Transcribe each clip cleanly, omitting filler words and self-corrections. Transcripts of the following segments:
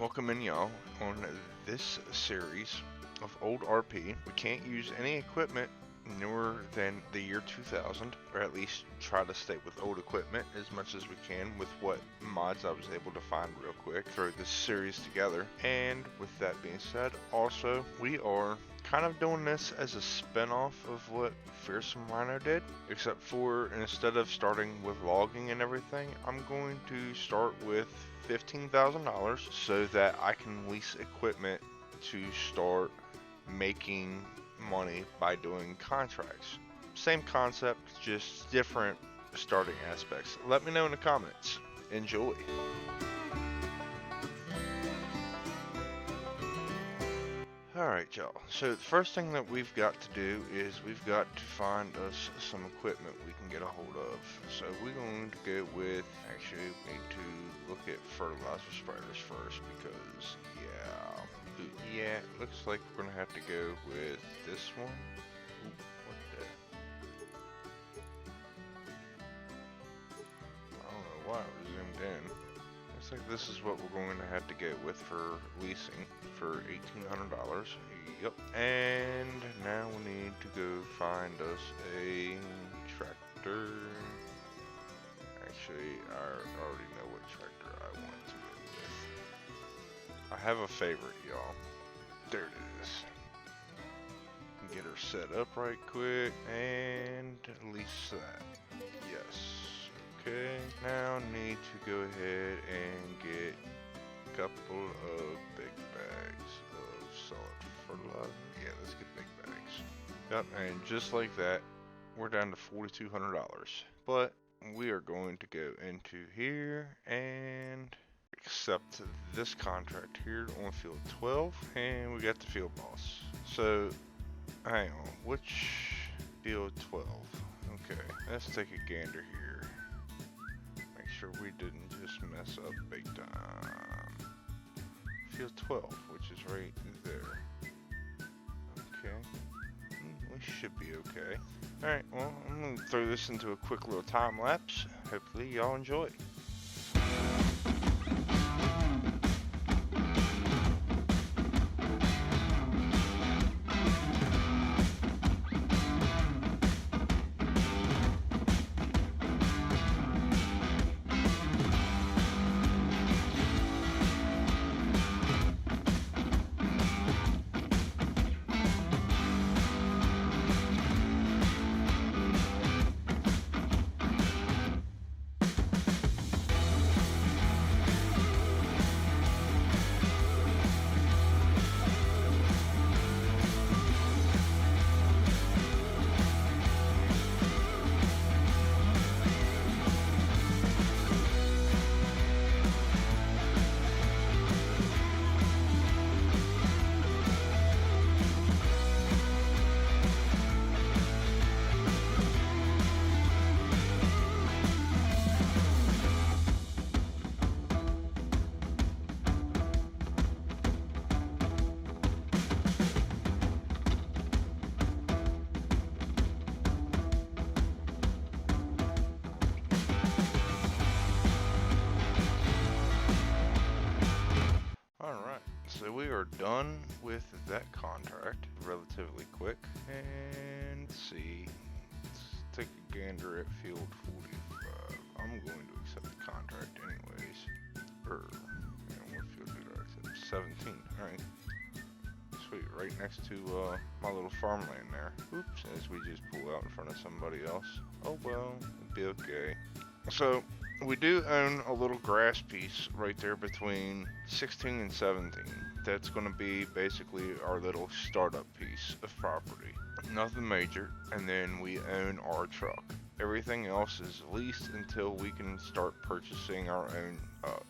Welcome in, y'all, on this series of old RP. We can't use any equipment newer than the year 2000, or at least try to stay with old equipment as much as we can with what mods I was able to find real quick, throw this series together. And with that being said, also, we are kind of doing this as a spin-off of what Fearsome Rhino did, except for instead of starting with logging and everything, I'm going to start with $15,000 so that I can lease equipment to start making money by doing contracts. Same concept, just different starting aspects. Let me know in the comments. Enjoy. Alright, y'all. So the first thing that we've got to do is we've got to find us some equipment we can get a hold of. So we're going to go with, actually we need to look at fertilizer spreaders first because, yeah, it looks like we're going to have to go with this one. Ooh, what the? I don't know why it was zoomed in. Looks like this is what we're going to have to go with for leasing for $1,800. Yep. And now we need to go find us a tractor. Actually, I already know what tractor I want to go with. I have a favorite, y'all. There it is. Get her set up right quick and lease that. Yes. Okay, now need to go ahead and get a couple of big bags of solid fertilizer. Yeah, let's get big bags. Yep, and just like that, we're down to $4,200. But we are going to go into here and accept this contract here on field 12, and we got the field boss. So, hang on, which field 12? Okay, let's take a gander here. Sure we didn't just mess up big time. Field 12, which is right there. Okay. We should be okay. Alright, well, I'm going to throw this into a quick little time lapse. Hopefully y'all enjoy. So we are done with that contract relatively quick, and let's see, let's take a gander at field 45. I'm going to accept the contract anyways. And what field did I accept? 17, alright. Sweet, right next to my little farmland there. Oops, as we just pull out in front of somebody else. Oh well, it'll be okay. So, we do own a little grass piece right there between 16 and 17. That's going to be basically our little startup piece of property. Nothing major, and then we own our truck. Everything else is leased until we can start purchasing our own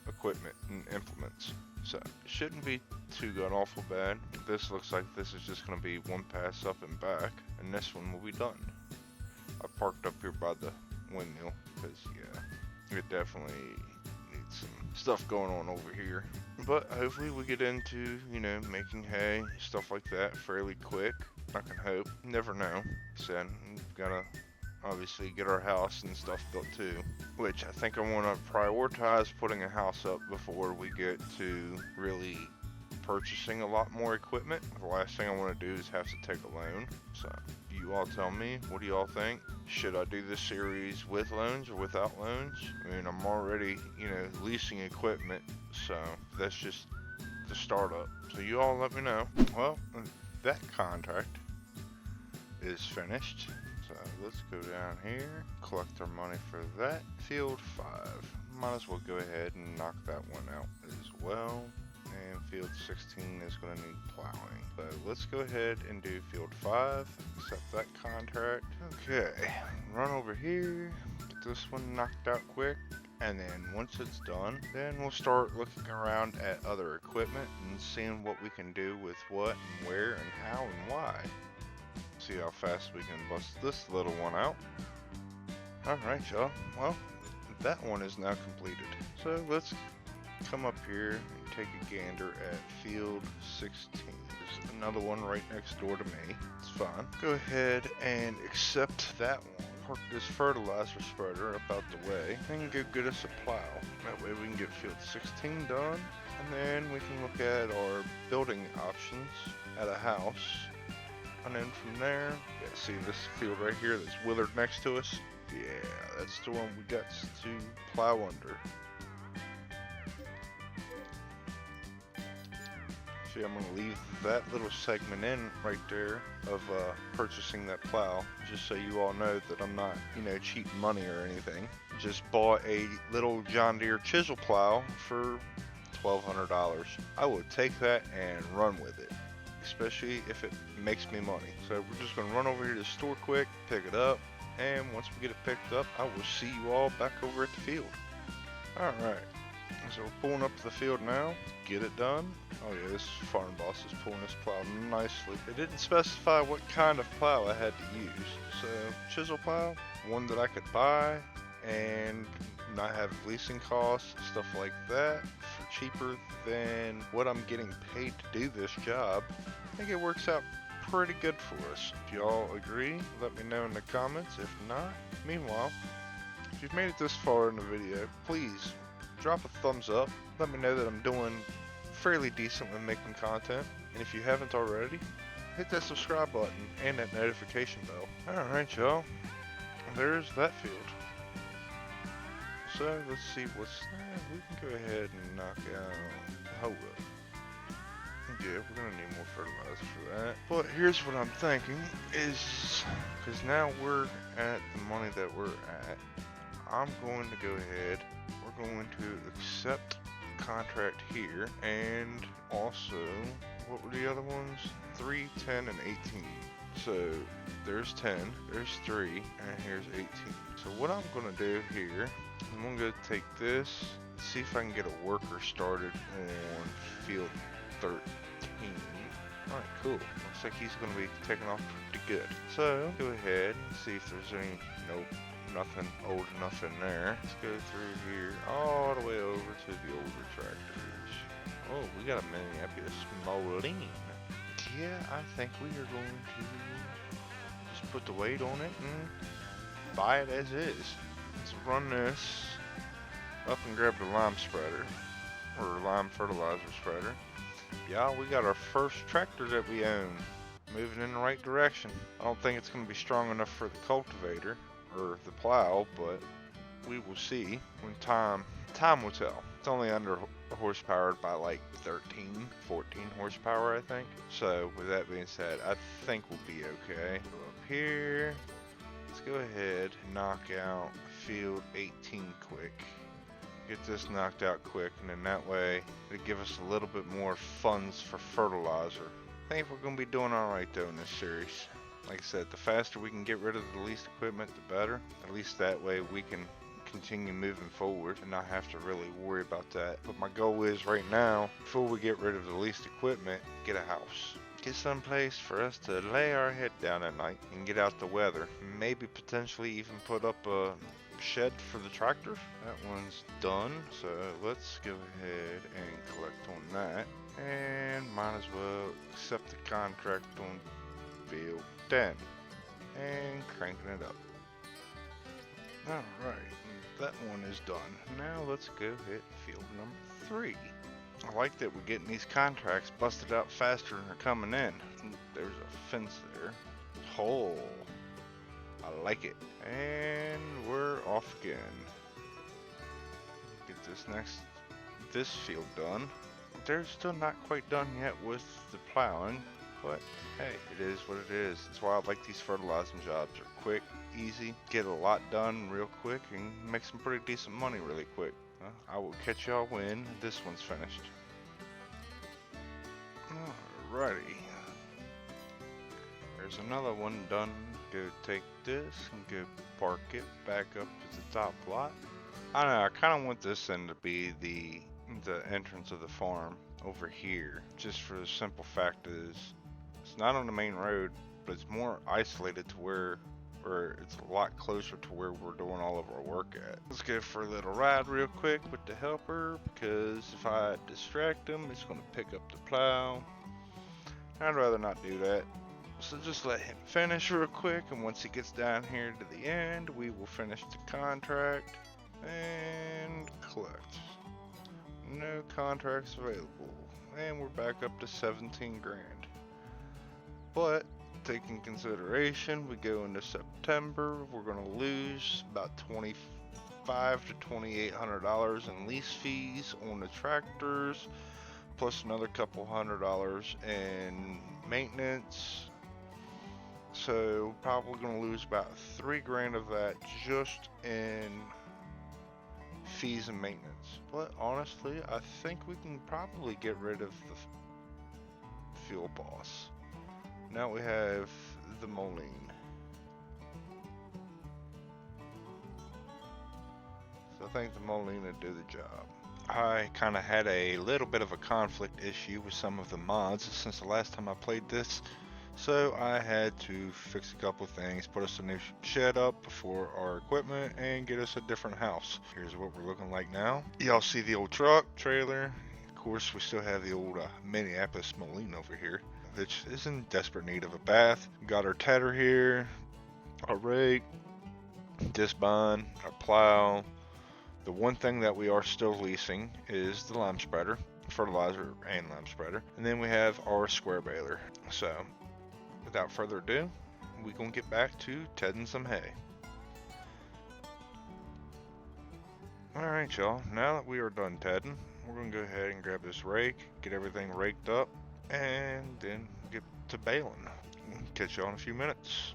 equipment and implements. So, it shouldn't be too god-awful bad. This looks like this is just going to be one pass up and back, and this one will be done. I parked up here by the windmill, because, yeah, it definitely needs some stuff going on over here. But hopefully we get into, making hay, stuff like that fairly quick. I can hope. Never know. Said, we've got to obviously get our house and stuff built too. Which I think I want to prioritize putting a house up before we get to really purchasing a lot more equipment. The last thing I want to do is have to take a loan. So you all tell me, what do you all think? Should I do this series with loans or without loans? I mean, I'm already, leasing equipment, so that's just the startup. So you all let me know. Well, that contract is finished. So let's go down here, collect our money for that. Field 5. Might as well go ahead and knock that one out as well. And field 16 is going to need plowing. So let's go ahead and do field 5, accept that contract. Okay, run over here, get this one knocked out quick. And then once it's done, then we'll start looking around at other equipment and seeing what we can do with what and where and how and why. See how fast we can bust this little one out. Alright y'all, well, that one is now completed. So let's come up here and take a gander at field 16. There's another one right next door to me. It's fine. Go ahead and accept that one. Park this fertilizer spreader up out the way and go get us a plow. That way we can get field 16 done, and then we can look at our building options at a house. And then from there, yeah, see this field right here that's withered next to us? Yeah, that's the one we got to plow under. See, I'm going to leave that little segment in right there of purchasing that plow, just so you all know that I'm not, cheating money or anything. Just bought a little John Deere chisel plow for $1,200. I would take that and run with it, especially if it makes me money. So we're just going to run over here to the store quick, pick it up, and once we get it picked up, I will see you all back over at the field. Alright. So we're pulling up to the field now, get it done. Oh yeah, this farm boss is pulling this plow nicely. It didn't specify what kind of plow I had to use. So chisel plow, one that I could buy and not have leasing costs, stuff like that, for cheaper than what I'm getting paid to do this job. I think it works out pretty good for us. If y'all agree, let me know in the comments. If not, meanwhile, if you've made it this far in the video, please drop a thumbs up. Let me know that I'm doing fairly decent when making content. And if you haven't already, hit that subscribe button and that notification bell. Alright y'all, there's that field. So let's see what's... we can go ahead and knock out the hoe. Yeah, we're gonna need more fertilizer for that. But here's what I'm thinking is, because now we're at the money that we're at, I'm going to go ahead, we're going to accept contract here, and also, what were the other ones? 3, 10, and 18. So there's 10, there's 3, and here's 18. So what I'm gonna do here, I'm gonna take this, see if I can get a worker started on field 13. Alright, cool. Looks like he's gonna be taking off pretty good. So go ahead and see if there's any, nope, nothing old enough in there. Let's go through here all the way over to the older tractors. Oh, we got a Minneapolis Moline. Yeah, I think we are going to just put the weight on it and buy it as is. Let's run this up and grab the lime spreader, or lime fertilizer spreader. Yeah, we got our first tractor that we own, moving in the right direction. I don't think it's going to be strong enough for the cultivator or the plow, but we will see when time will tell. It's only under horsepowered by like 13, 14 horsepower, I think. So with that being said, I think we'll be okay. Go up here. Let's go ahead and knock out field 18 quick. Get this knocked out quick, and then that way it'll give us a little bit more funds for fertilizer. I think we're going to be doing alright though in this series. Like I said, the faster we can get rid of the leased equipment, the better. At least that way we can continue moving forward and not have to really worry about that. But my goal is right now, before we get rid of the leased equipment, get a house. Get someplace for us to lay our head down at night and get out the weather. Maybe potentially even put up a shed for the tractor. That one's done, so let's go ahead and collect on that. And might as well accept the contract on field 10 and cranking it up. Alright, that one is done. Now let's go hit field number 3. I like that we're getting these contracts busted out faster than they're coming in. There's a fence there. Hole. I like it. And we're off again. Get this field done. They're still not quite done yet with the plowing, but hey, it is what it is. That's why I like these fertilizing jobs. They're quick, easy, get a lot done real quick, and make some pretty decent money really quick. I will catch y'all when this one's finished. Alrighty. There's another one done. Go take this and go park it back up to the top lot. I don't know, I kind of want this end to be the entrance of the farm over here, just for the simple fact is it's not on the main road, but it's more isolated to where it's a lot closer to where we're doing all of our work at. Let's go for a little ride real quick with the helper, because if I distract him, it's going to pick up the plow. I'd rather not do that. So just let him finish real quick, and once he gets down here to the end, we will finish the contract and collect. No contracts available, and we're back up to 17 grand. But taking consideration, we go into September, we're going to lose about $2,500 to $2,800 in lease fees on the tractors, plus another couple $100 in maintenance. So probably going to lose about 3 grand of that just in fees and maintenance. But honestly, I think we can probably get rid of the fuel boss. Now we have the Moline. So I think the Moline will do the job. I kind of had a little bit of a conflict issue with some of the mods since the last time I played this. So I had to fix a couple things, put us a new shed up for our equipment, and get us a different house. Here's what we're looking like now. Y'all see the old truck, trailer. Of course, we still have the old Minneapolis Moline over here, which is in desperate need of a bath. Got our tedder here, our rake, disc bond, our plow. The one thing that we are still leasing is the lime spreader, fertilizer and lime spreader. And then we have our square baler. So without further ado, we're going to get back to tedding some hay. Alright y'all, now that we are done tedding, we're going to go ahead and grab this rake, get everything raked up, and then get to baling. Catch y'all in a few minutes.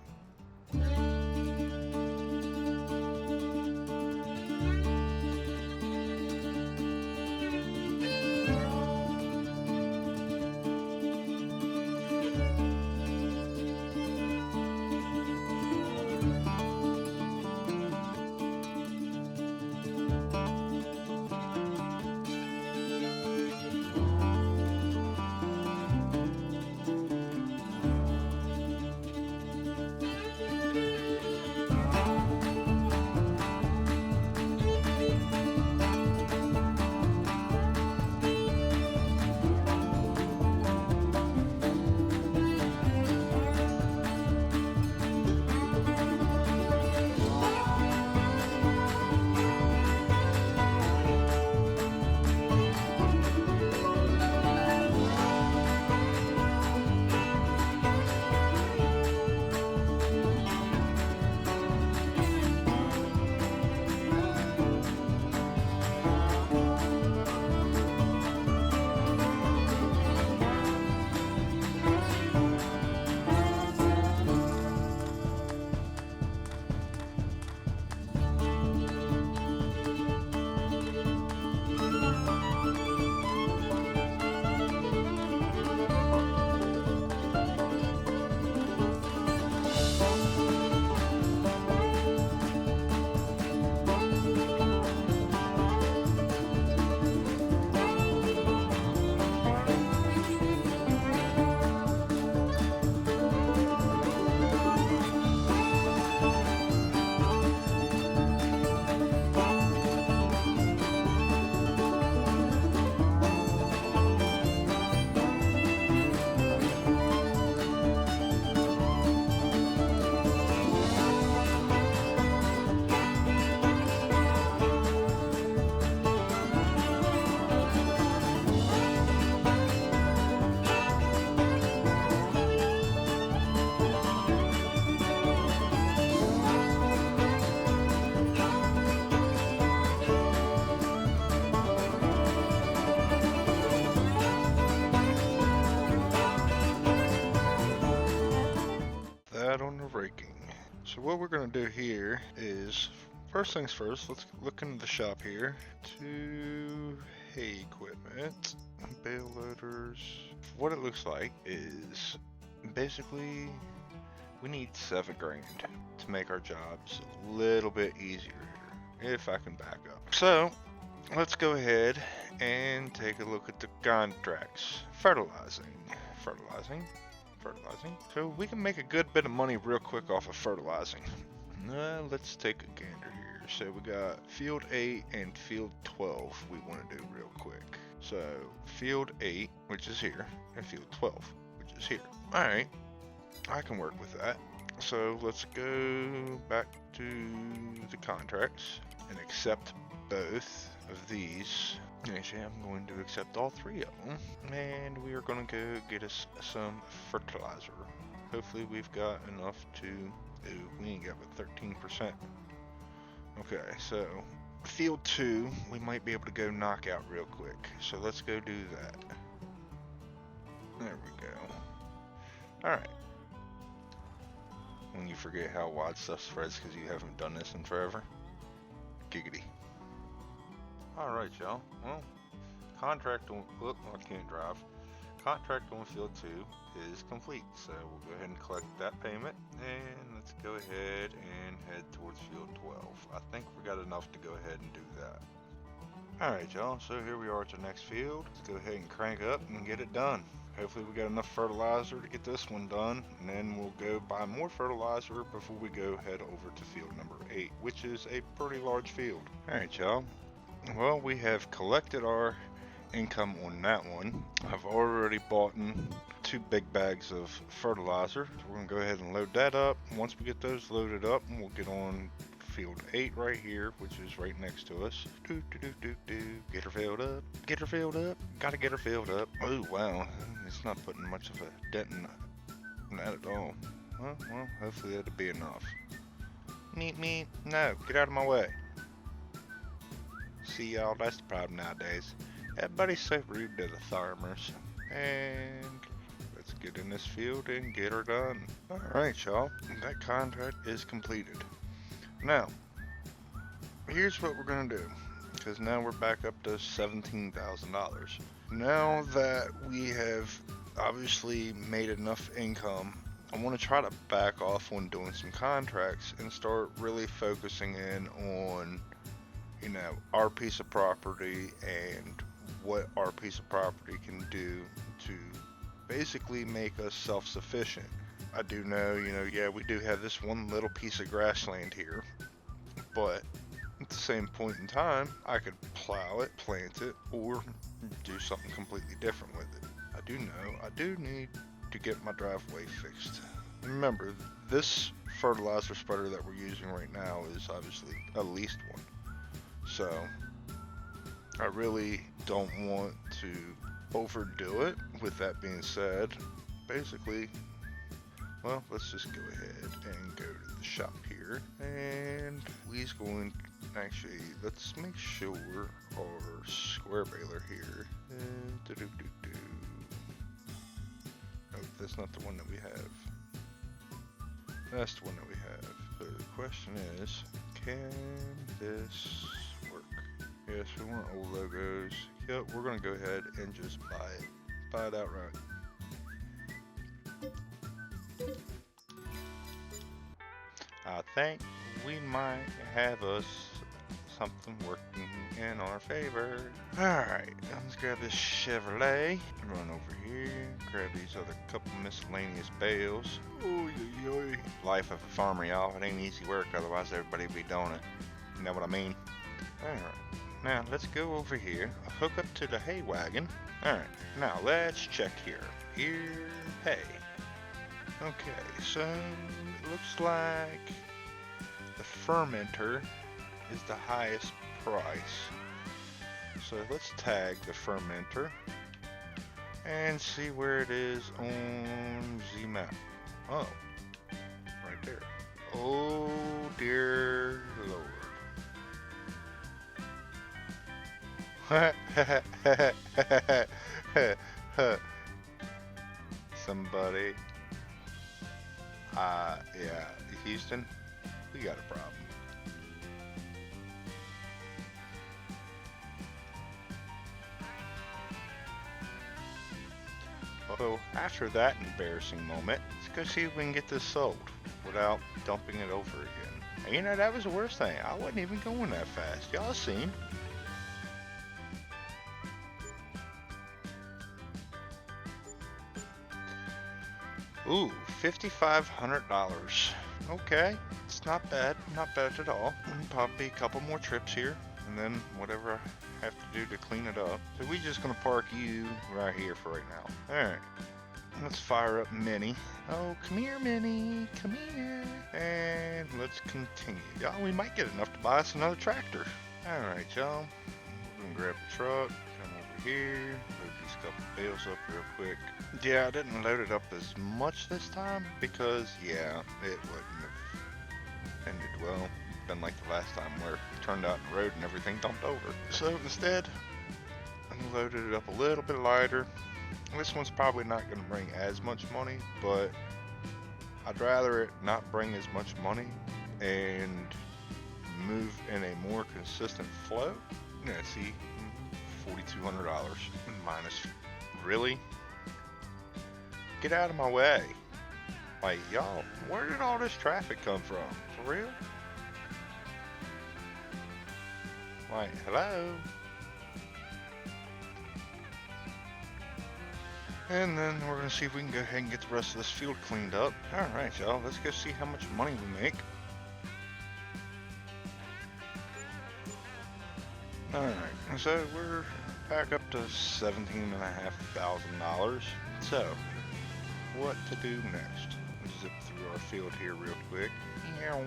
So what we're gonna do here is, first things first, let's look into the shop here. To hay equipment, bale loaders. What it looks like is basically we need 7 grand to make our jobs a little bit easier here, if I can back up. So let's go ahead and take a look at the contracts. Fertilizing. So we can make a good bit of money real quick off of fertilizing. Let's take a gander here. So we got field 8 and field 12 we want to do real quick. So field 8, which is here, and field 12, which is here. Alright, I can work with that. So let's go back to the contracts and accept both of these. Actually, I'm going to accept all 3 of them, and we are going to go get us some fertilizer. Hopefully we've got enough to... Ooh, we ain't got but 13%. Okay, so field 2, we might be able to go knock out real quick. So let's go do that. There we go. Alright. When you forget how wide stuff spreads because you haven't done this in forever. Giggity. Alright, y'all. Well, contract on... Look, I can't drive. Contract on field 2 is complete. So we'll go ahead and collect that payment. And let's go ahead and head towards field 12. I think we got enough to go ahead and do that. Alright, y'all. So here we are at the next field. Let's go ahead and crank up and get it done. Hopefully we got enough fertilizer to get this one done, and then we'll go buy more fertilizer before we go head over to field number 8, which is a pretty large field. Alright, y'all. Well, we have collected our income on that one. I've already bought 2 big bags of fertilizer. So we're going to go ahead and load that up. Once we get those loaded up, we'll get on field 8 right here, which is right next to us. Get her filled up. Get her filled up. Gotta get her filled up. Oh, wow. It's not putting much of a dent in that at all. Well, hopefully that'll be enough. Meet. No, get out of my way. See, y'all, that's the problem nowadays. Everybody's so rude to the farmers. And let's get in this field and get her done. Alright, y'all. That contract is completed. Now, here's what we're going to do. Because now we're back up to $17,000. Now that we have obviously made enough income, I want to try to back off on doing some contracts and start really focusing in on, you know, our piece of property and what our piece of property can do to basically make us self-sufficient. I do know, you know, yeah, we do have this one little piece of grassland here, but at the same point in time, I could plow it, plant it, or do something completely different with it. I do know I do need to get my driveway fixed. Remember, this fertilizer spreader that we're using right now is obviously a leased one. So, I really don't want to overdo it. With that being said, basically, well, let's just go ahead and go to the shop here. And we's going to, actually, let's make sure our square baler here. Oh, that's not the one that we have. That's the one that we have. So the question is, can this work? Yes, we want old logos. Yep, we're gonna go ahead and just buy it. Buy it outright. I think we might have us something working in our favor. Alright, let's grab this Chevrolet, run over here, grab these other couple miscellaneous bales. Oy. Life of a farmer, y'all. It ain't easy work, otherwise everybody would be doing it. You know what I mean? Alright, now let's go over here, hook up to the hay wagon. Alright, now let's check here. Hay. Okay, so it looks like the fermenter is the highest price. So let's tag the fermenter and see where it is on the map. Oh, right there. Oh dear Lord. Somebody, yeah, Houston, So after that embarrassing moment, let's go see if we can get this sold without dumping it over again. And you know, that was the worst thing. I wasn't even going that fast. Y'all seen? Ooh, $5,500. Okay, it's not bad at all. Probably a couple more trips here, and then whatever I have to do to clean it up. So we just gonna park you right here for right now. Alright, let's fire up Minnie. Oh, come here, Minnie, come here. And let's continue. Y'all, we might get enough to buy us another tractor. Alright, y'all, we're gonna grab the truck, come over here, load these couple bales up real quick. Yeah, I didn't load it up as much this time because, yeah, it wouldn't have ended well. Been like the last time where it turned out in the road and everything dumped over. So instead, I loaded it up a little bit lighter. This one's probably not going to bring as much money, but I'd rather it not bring as much money and move in a more consistent flow. Yeah, see, $4,200 minus. Really? Get out of my way. Like, y'all, where did all this traffic come from? For real? Like, hello? And then we're going to see if we can go ahead and get the rest of this field cleaned up. Alright, y'all, let's go see how much money we make. Alright, so we're back up to $17,500. So, what to do next? Let's zip through our field here real quick. Our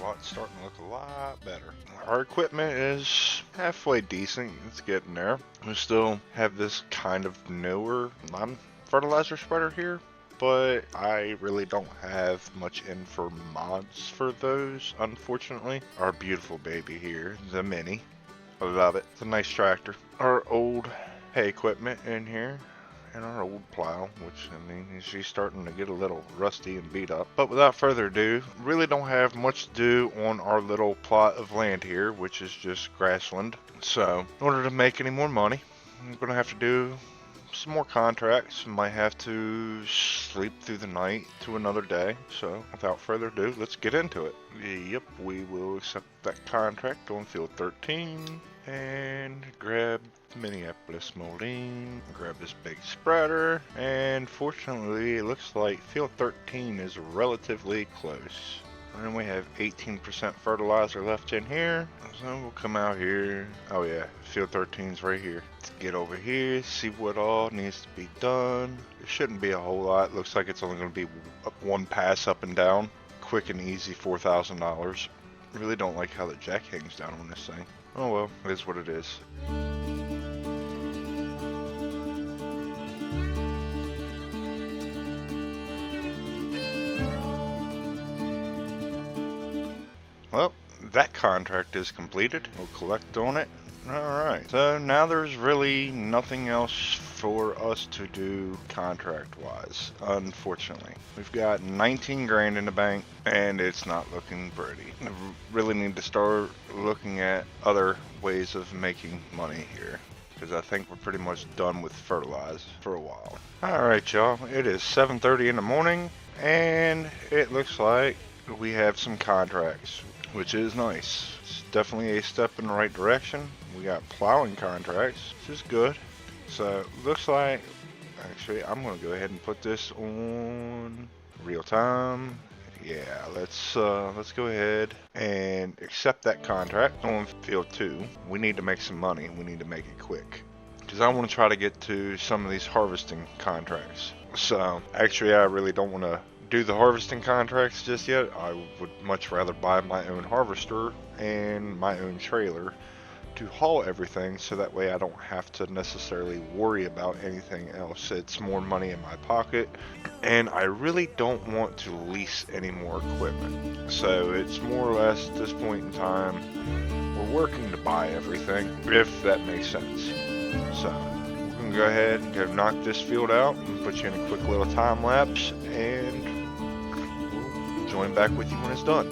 lot's starting to look a lot better. Our equipment is halfway decent. It's getting there. We still have this kind of newer non-fertilizer spreader here, but I really don't have much in for mods for those, unfortunately. Our beautiful baby here, the Mini. I love it. It's a nice tractor. Our old hay equipment in here. And our old plow, which, I mean, she's starting to get a little rusty and beat up. But without further ado, really don't have much to do on our little plot of land here, which is just grassland. So, in order to make any more money, I'm going to have to do some more contracts. Might have to sleep through the night to another day. So, without further ado, let's get into it. Yep, we will accept that contract on field 13. And grab Minneapolis Molding, grab this big spreader, and fortunately it looks like field 13 is relatively close. And we have 18% fertilizer left in here, so we'll come out here. Oh yeah, field 13's right here. Let's get over here, see what all needs to be done. There shouldn't be a whole lot. Looks like it's only going to be one pass up and down. Quick and easy, $4,000. Really don't like how the jack hangs down on this thing. Oh well, it is what it is. Well, that contract is completed. We'll collect on it. Alright, so now there's really nothing else for us to do contract-wise, unfortunately. We've got 19 grand in the bank, and it's not looking pretty. I really need to start looking at other ways of making money here, because I think we're pretty much done with fertilize for a while. Alright, y'all, it is 7:30 in the morning, and it looks like we have some contracts, which is nice. It's definitely a step in the right direction. We got plowing contracts, which is good. So looks like, actually, I'm gonna go ahead and put this on real time. Yeah, let's go ahead and accept that contract on field 2. We need to make some money. We need to make it quick, because I want to try to get to some of these harvesting contracts. So actually, I really don't want to do the harvesting contracts just yet. I would much rather buy my own harvester and my own trailer to haul everything, so that way I don't have to necessarily worry about anything else. It's more money in my pocket, and I really don't want to lease any more equipment. So it's more or less at this point in time, we're working to buy everything, if that makes sense. So we're gonna go ahead and go knock this field out and put you in a quick little time lapse, and we'll join back with you when it's done.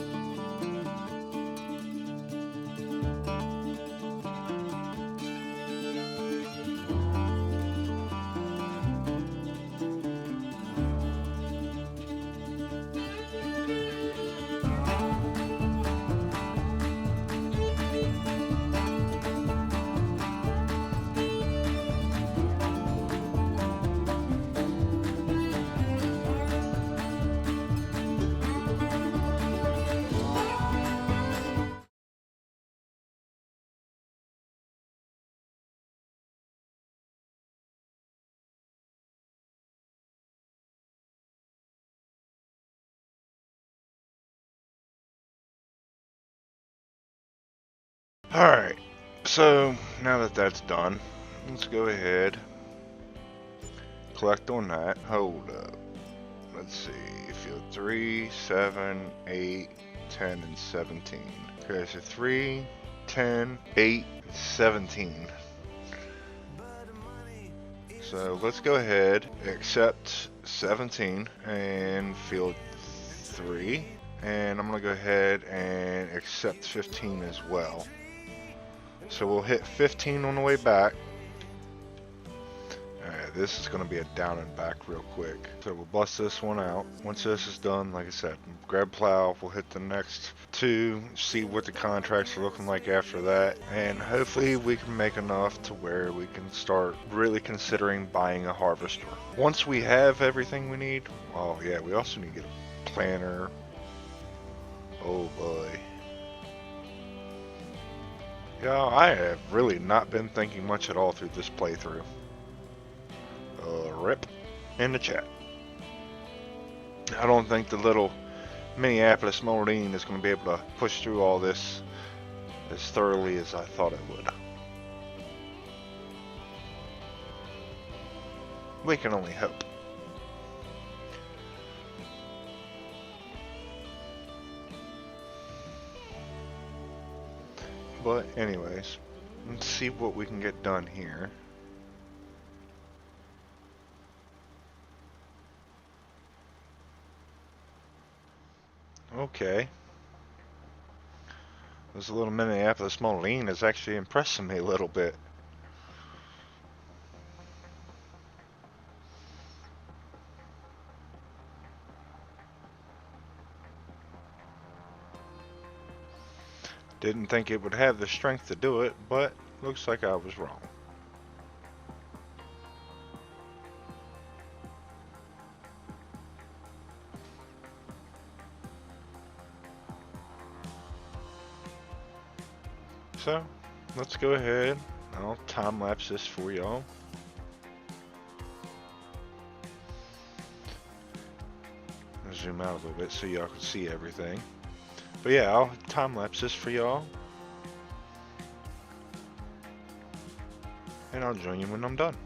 Alright, so now that that's done, let's go ahead, collect on that. Hold up. Let's see, field 3, 7, 8, 10, and 17. Okay, so 3, 10, 8, 17. So let's go ahead, accept 17 and field 3. And I'm going to go ahead and accept 15 as well. So we'll hit 15 on the way back. Alright, this is going to be a down and back real quick. So we'll bust this one out. Once this is done, like I said, grab plow, we'll hit the next 2, see what the contracts are looking like after that, and hopefully we can make enough to where we can start really considering buying a harvester. Once we have everything we need, oh yeah, we also need to get a planter. Oh boy. Yeah, I have really not been thinking much at all through this playthrough. Rip in the chat. I don't think the little Minneapolis Moline is going to be able to push through all this as thoroughly as I thought it would. We can only hope. But anyways, let's see what we can get done here. Okay. This little Minneapolis Moline is actually impressing me a little bit. Didn't think it would have the strength to do it, but looks like I was wrong. So, let's go ahead. I'll time lapse this for y'all. Zoom out a little bit so y'all can see everything. But yeah, I'll time lapse this for y'all. And I'll join you when I'm done.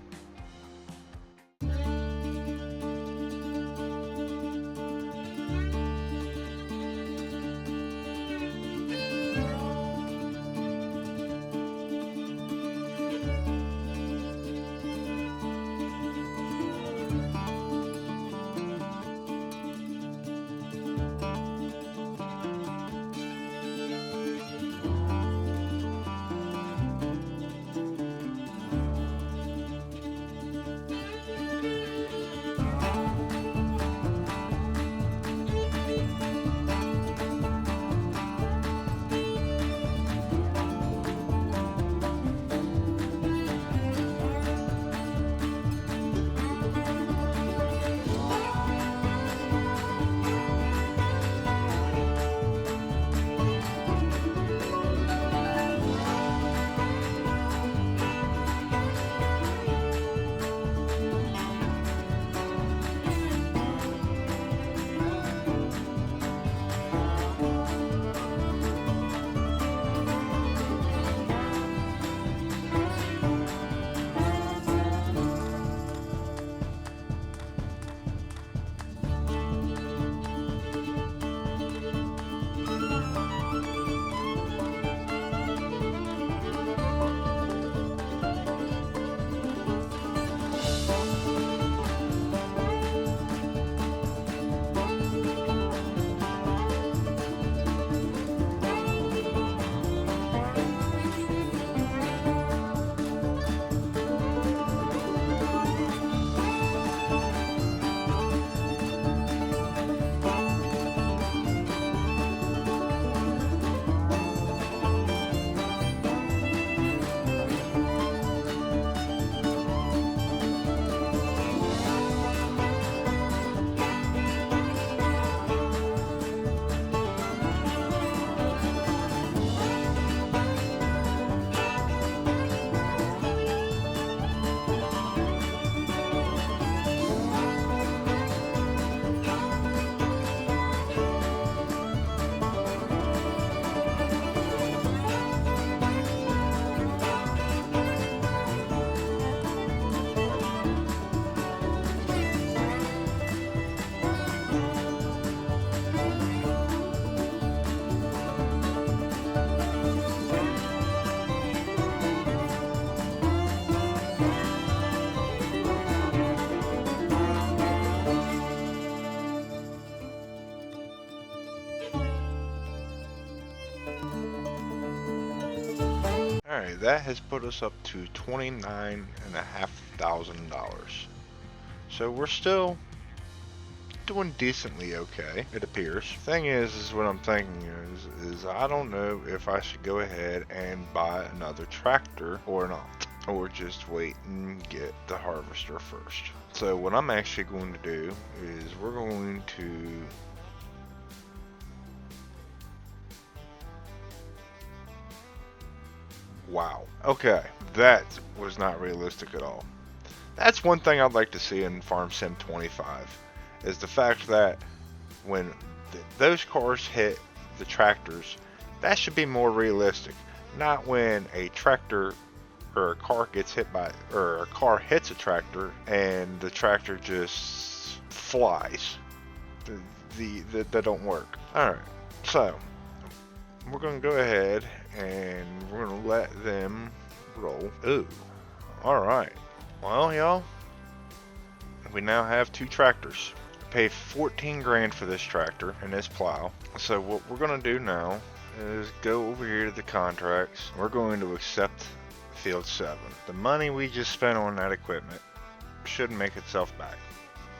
Alright, that has put us up to $29,500. So we're still doing decently okay, it appears. Thing is what I'm thinking is I don't know if I should go ahead and buy another tractor or not, or just wait and get the harvester first. So what I'm actually going to do is we're going to wow. Okay, that was not realistic at all. That's one thing I'd like to see in Farm Sim 25, is the fact that when those cars hit the tractors, that should be more realistic. Not when a tractor or a car gets hit by, or a car hits a tractor and the tractor just flies. That don't work. Alright, so we're going to go ahead and we're going to let them roll. Ooh, alright. Well, y'all, we now have 2 tractors. Paid 14 grand for this tractor and this plow. So what we're going to do now is go over here to the contracts. We're going to accept field 7. The money we just spent on that equipment should make itself back.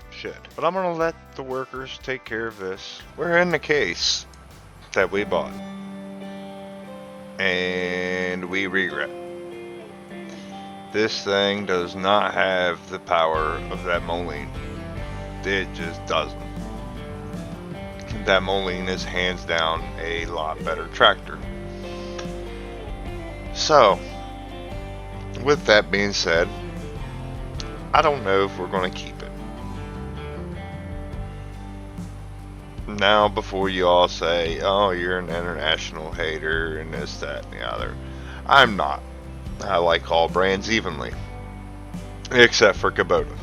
Should. But I'm going to let the workers take care of this. We're in the case that we bought. And we regret. This thing does not have the power of that Moline. It just doesn't. That Moline is hands down a lot better tractor. So, with that being said, I don't know if we're going to keep it. Now, before you all say, oh, you're an international hater and this, that, and the other, I'm not. I like all brands evenly, except for Kubota.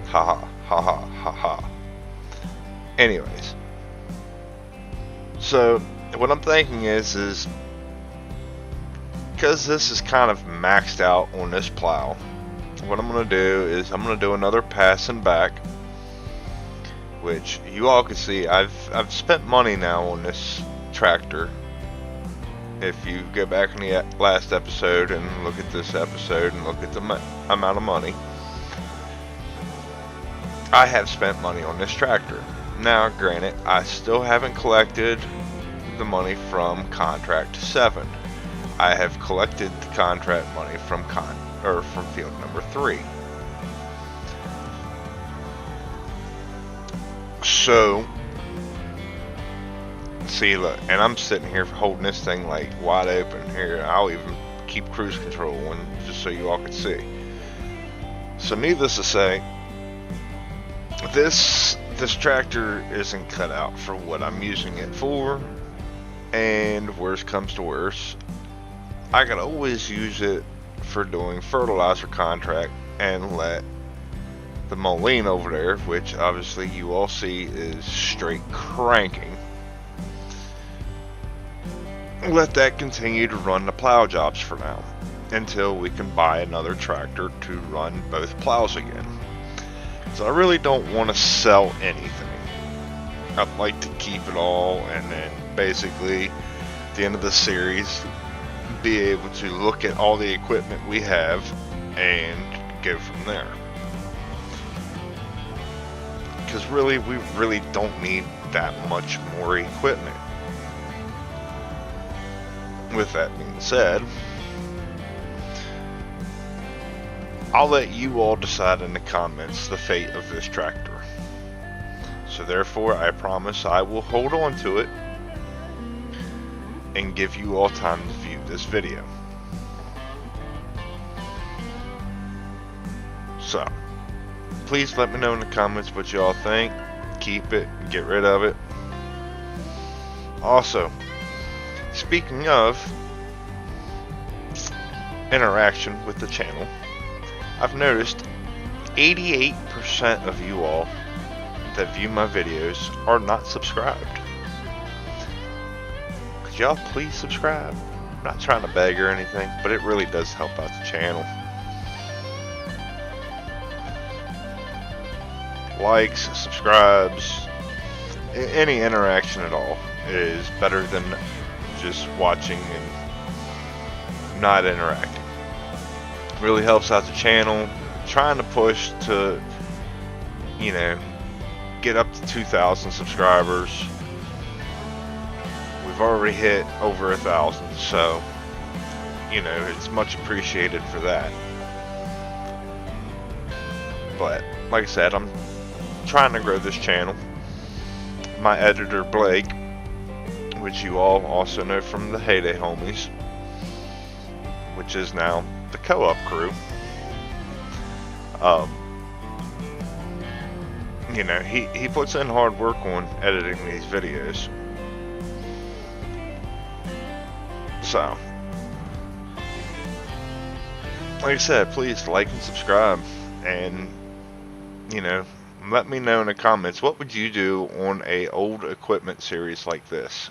Haha, haha, haha. Anyways, so what I'm thinking is because this is kind of maxed out on this plow, what I'm going to do is I'm going to do another pass and back, which you all can see I've spent money now on this tractor. If you go back in the last episode and look at this episode and look at the amount of money, I have spent money on this tractor. Now, granted, I still haven't collected the money from contract 7. I have collected the contract money from field number 3. So, see, look, and I'm sitting here holding this thing like wide open here. I'll even keep cruise control on just so you all can see. So, needless to say, this tractor isn't cut out for what I'm using it for, and worst comes to worst, I can always use it for doing fertilizer contract and let the Moline over there, which obviously you all see is straight cranking, let that continue to run the plow jobs for now until we can buy another tractor to run both plows again. So I really don't want to sell anything. I'd like to keep it all and then basically at the end of the series be able to look at all the equipment we have and go from there. Because really, we really don't need that much more equipment. With that being said, I'll let you all decide in the comments the fate of this tractor. So therefore, I promise I will hold on to it and give you all time to view this video. So, please let me know in the comments what y'all think. Keep it, get rid of it. Also, speaking of interaction with the channel, I've noticed 88% of you all that view my videos are not subscribed. Could y'all please subscribe? I'm not trying to beg or anything, but it really does help out the channel. Likes, subscribes, any interaction at all is better than just watching and not interacting. Really helps out the channel. Trying to push to, you know, get up to 2,000 subscribers. We've already hit over 1,000, so you know, it's much appreciated for that. But like I said, I'm trying to grow this channel. My editor Blake, which you all also know from the Heyday Homies, which is now the Co-op crew, you know, he puts in hard work on editing these videos. So, like I said, please like and subscribe, and you know, let me know in the comments, what would you do on a old equipment series like this?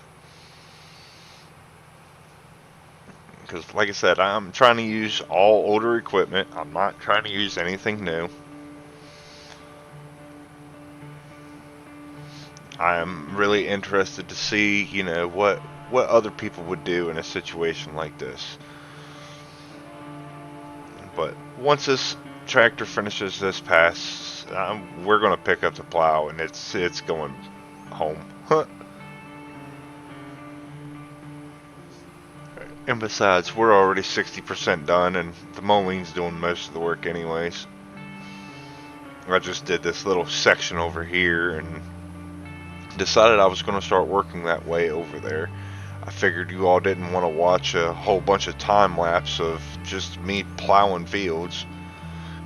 Because like I said, I'm trying to use all older equipment. I'm not trying to use anything new. I'm really interested to see, you know, what other people would do in a situation like this. But once this tractor finishes this pass, we're going to pick up the plow, and it's going home. And besides, we're already 60% done, and the mowing's doing most of the work anyways. I just did this little section over here and decided I was going to start working that way over there. I figured you all didn't want to watch a whole bunch of time lapse of just me plowing fields,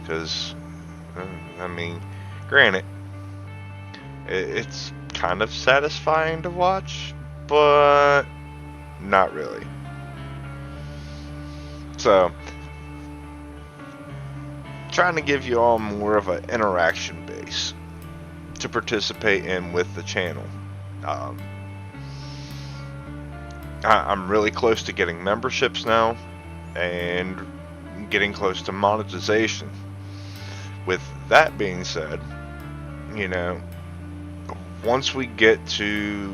because I mean, granted, it's kind of satisfying to watch, but not really. So, trying to give you all more of an interaction base to participate in with the channel. I'm really close to getting memberships now, and getting close to monetization. With that being said, you know, once we get to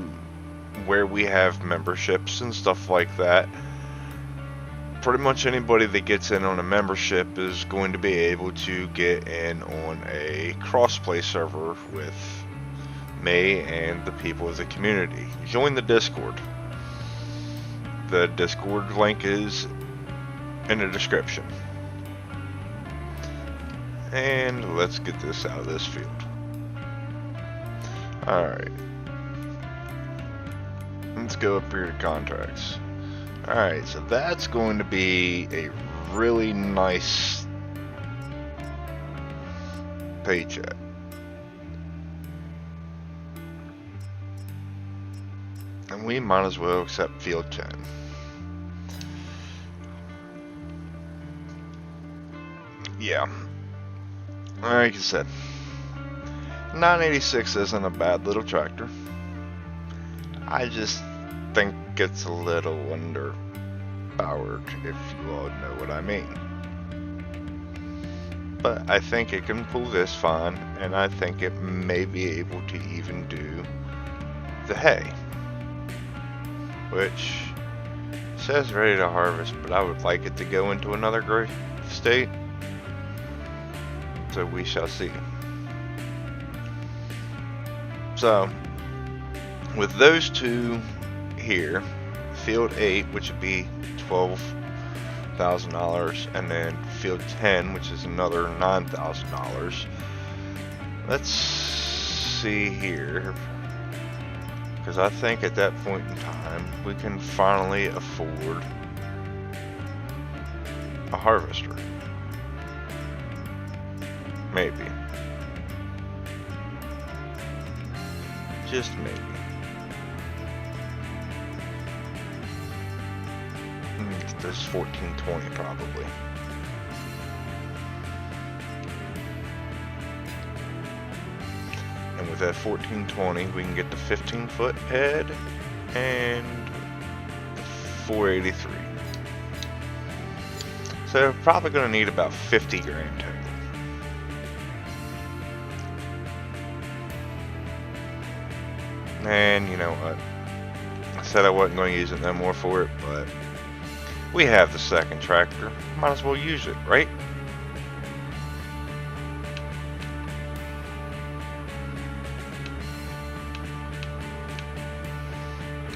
where we have memberships and stuff like that, pretty much anybody that gets in on a membership is going to be able to get in on a crossplay server with me and the people of the community. Join the Discord. The Discord link is in the description. And let's get this out of this field. Alright. Let's go up here to contracts. Alright, so that's going to be a really nice paycheck. And we might as well accept field 10. Yeah. Like I said, 986 isn't a bad little tractor. I just think it's a little underpowered, if you all know what I mean. But I think it can pull this fine, and I think it may be able to even do the hay, which says ready to harvest, but I would like it to go into another great state. So we shall see. So with those two here, field 8, which would be $12,000, and then field 10, which is another $9,000. Let's see here, because I think at that point in time we can finally afford a harvester. Maybe. Just maybe. This is 1420 probably. And with that 1420 we can get the 15-foot head and the 483. So probably going to need about 50 grand total. And you know what, I said I wasn't going to use it no more for it, but We have the second tractor. Might as well use it, right?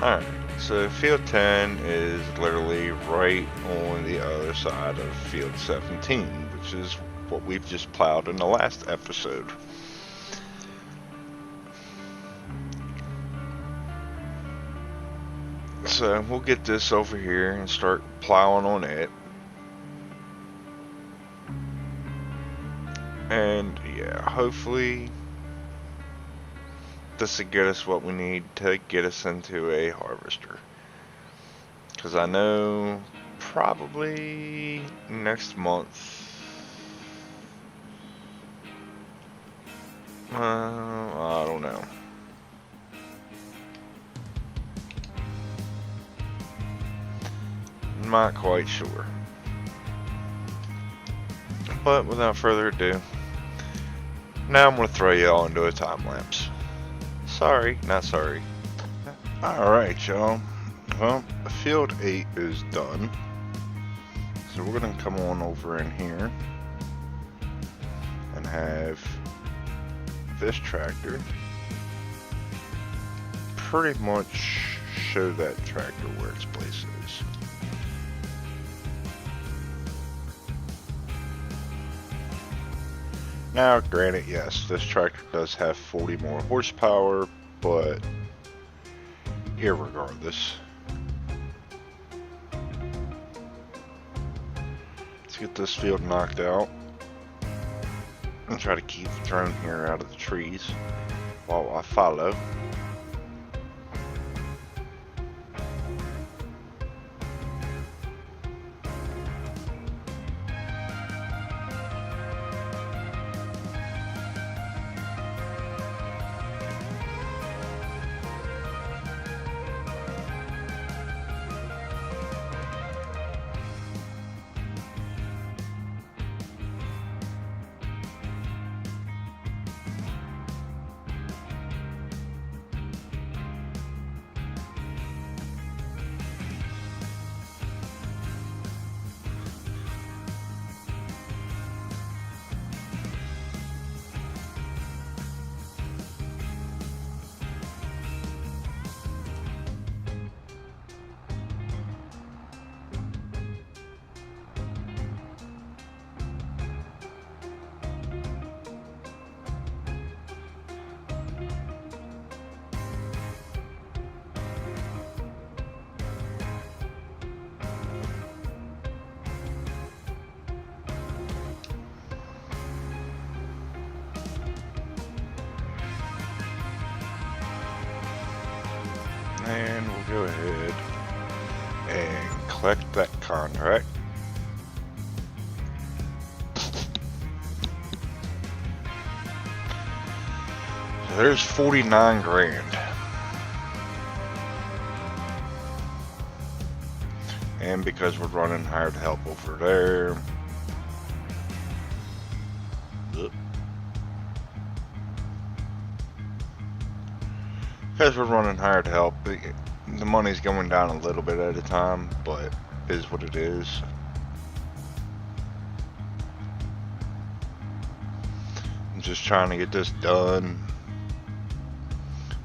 Alright, so field 10 is literally right on the other side of field 17, which is what we've just plowed in the last episode. So we'll get this over here and start plowing on it. And yeah, hopefully this will get us what we need to get us into a harvester. Because I know probably next month, I don't know. Not quite sure. But without further ado, now I'm going to throw you all into a time lapse. Sorry, not sorry. Alright, y'all. Well, field 8 is done. So we're going to come on over in here and have this tractor pretty much show that tractor where its place is. Now, granted, yes, this tractor does have 40 more horsepower, but irregardless. Let's get this field knocked out and try to keep the drone here out of the trees while I follow. And we'll go ahead and collect that contract. So there's 49 grand. And because we're running hired help over there, because we're running hired help, the money's going down a little bit at a time, but it is what it is. I'm just trying to get this done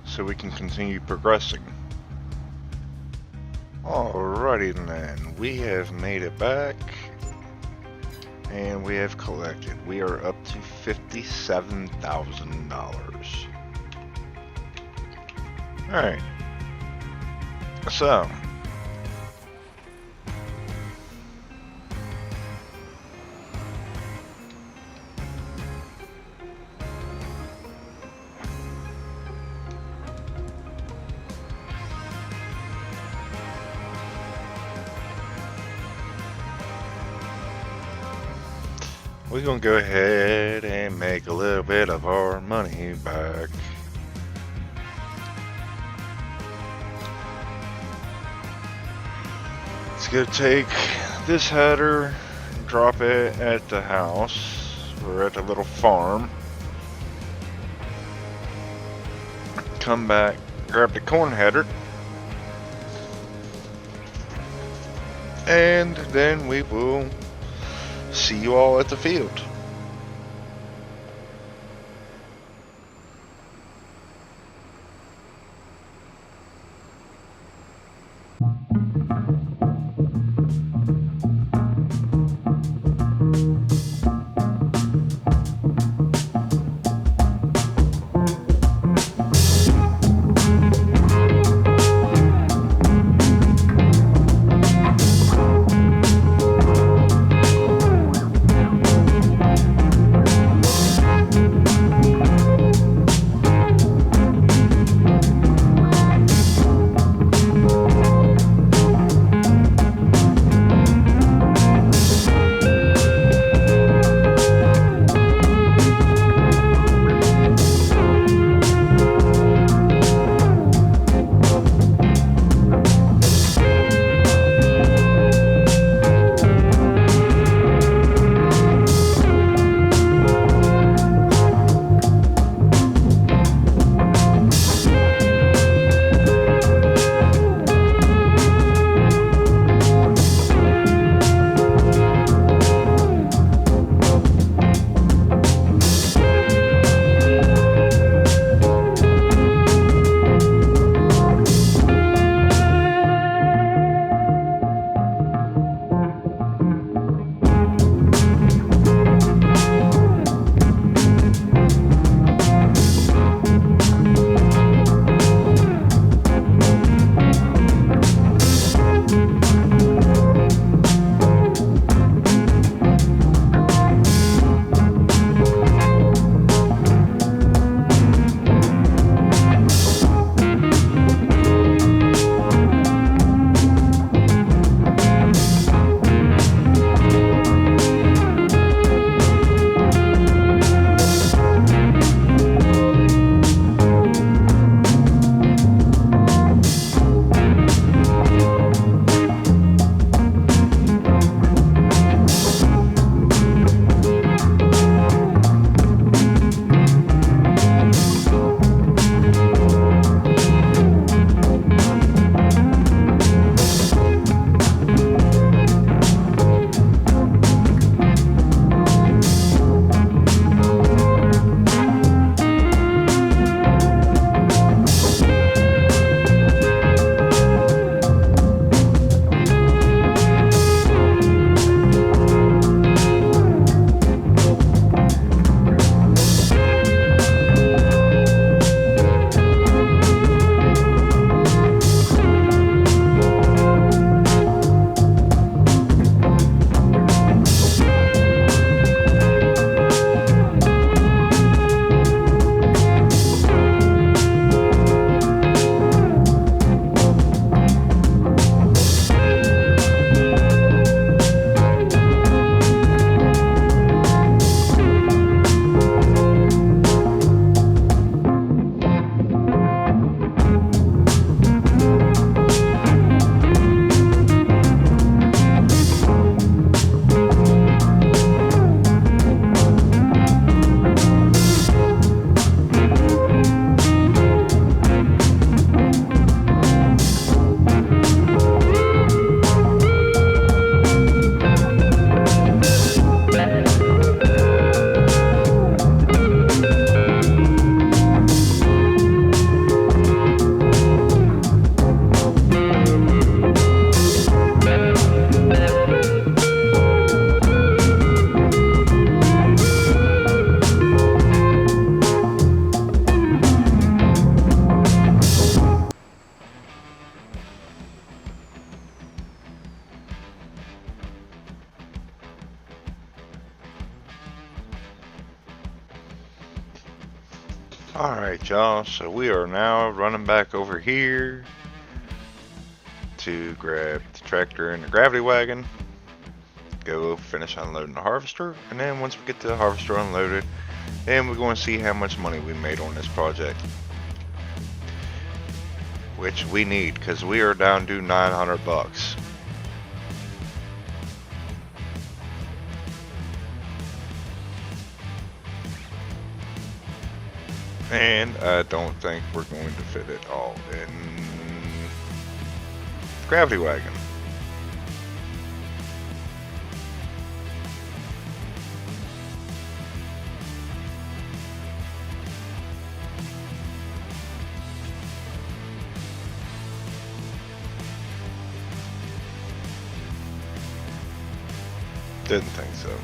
so we can continue progressing. Alrighty then, we have made it back and we have collected. We are up to $57,000. Alright, so we're gonna go ahead and make a little bit of our money back. Let's go take this header, drop it at the house. We're at the little farm. Come back, grab the corn header, and then we will see you all at the field. Alright, y'all, so we are now running back over here to grab the tractor and the gravity wagon, go finish unloading the harvester, and then once we get the harvester unloaded, then we're going to see how much money we made on this project. Which we need, because we are down to 900 bucks. And I don't think we're going to fit it all in Gravity Wagon. Didn't think so.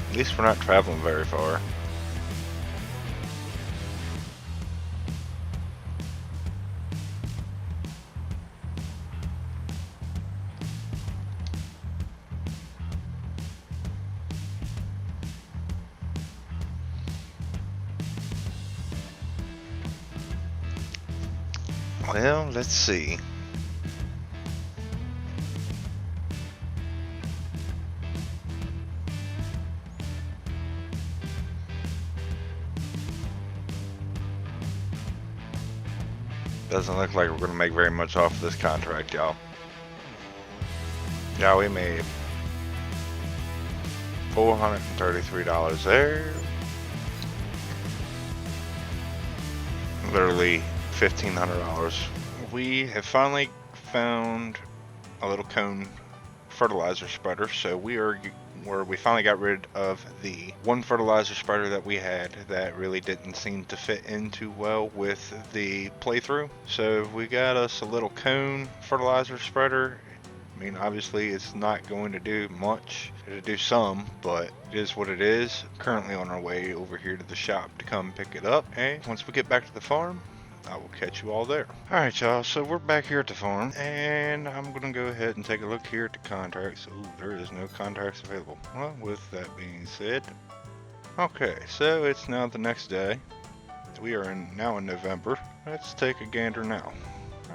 At least we're not traveling very far. Well, let's see. Doesn't look like we're going to make very much off of this contract, y'all. Yeah, we made $433 there. Literally $1,500. We have finally found a little cone fertilizer spreader, so we finally got rid of the one fertilizer spreader that we had that really didn't seem to fit in too well with the playthrough. So we got us a little cone fertilizer spreader. I mean, obviously it's not going to do much. It'll do some, but it is what it is. Currently on our way over here to the shop to come pick it up, and once we get back to the farm, I will catch you all there. Alright, y'all, so we're back here at the farm, and I'm going to go ahead and take a look here at the contracts. Ooh, there is no contracts available. Well, with that being said, okay, so it's now the next day. We are now in November. Let's take a gander now.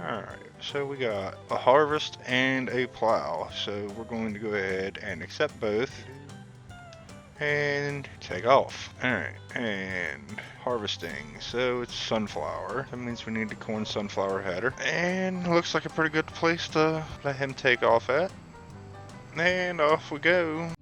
Alright, so we got a harvest and a plow, so we're going to go ahead and accept both and take off. Alright, and harvesting, so it's sunflower. That means we need the corn sunflower header, and looks like a pretty good place to let him take off at. And off we go.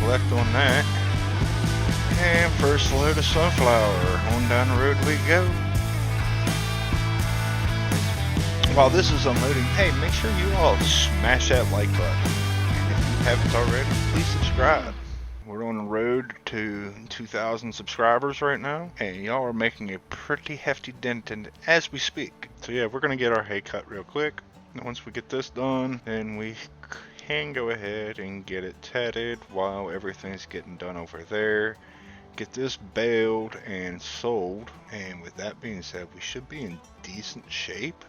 collect on that. And first load of sunflower. On down the road we go. While this is unloading, hey, make sure you all smash that like button. And if you haven't already, please subscribe. We're on the road to 2,000 subscribers right now, and y'all are making a pretty hefty dent in it as we speak. So yeah, we're gonna get our hay cut real quick. And once we get this done, then we can go ahead and get it tedded while everything's getting done over there. Get this baled and sold, and with that being said, we should be in decent shape,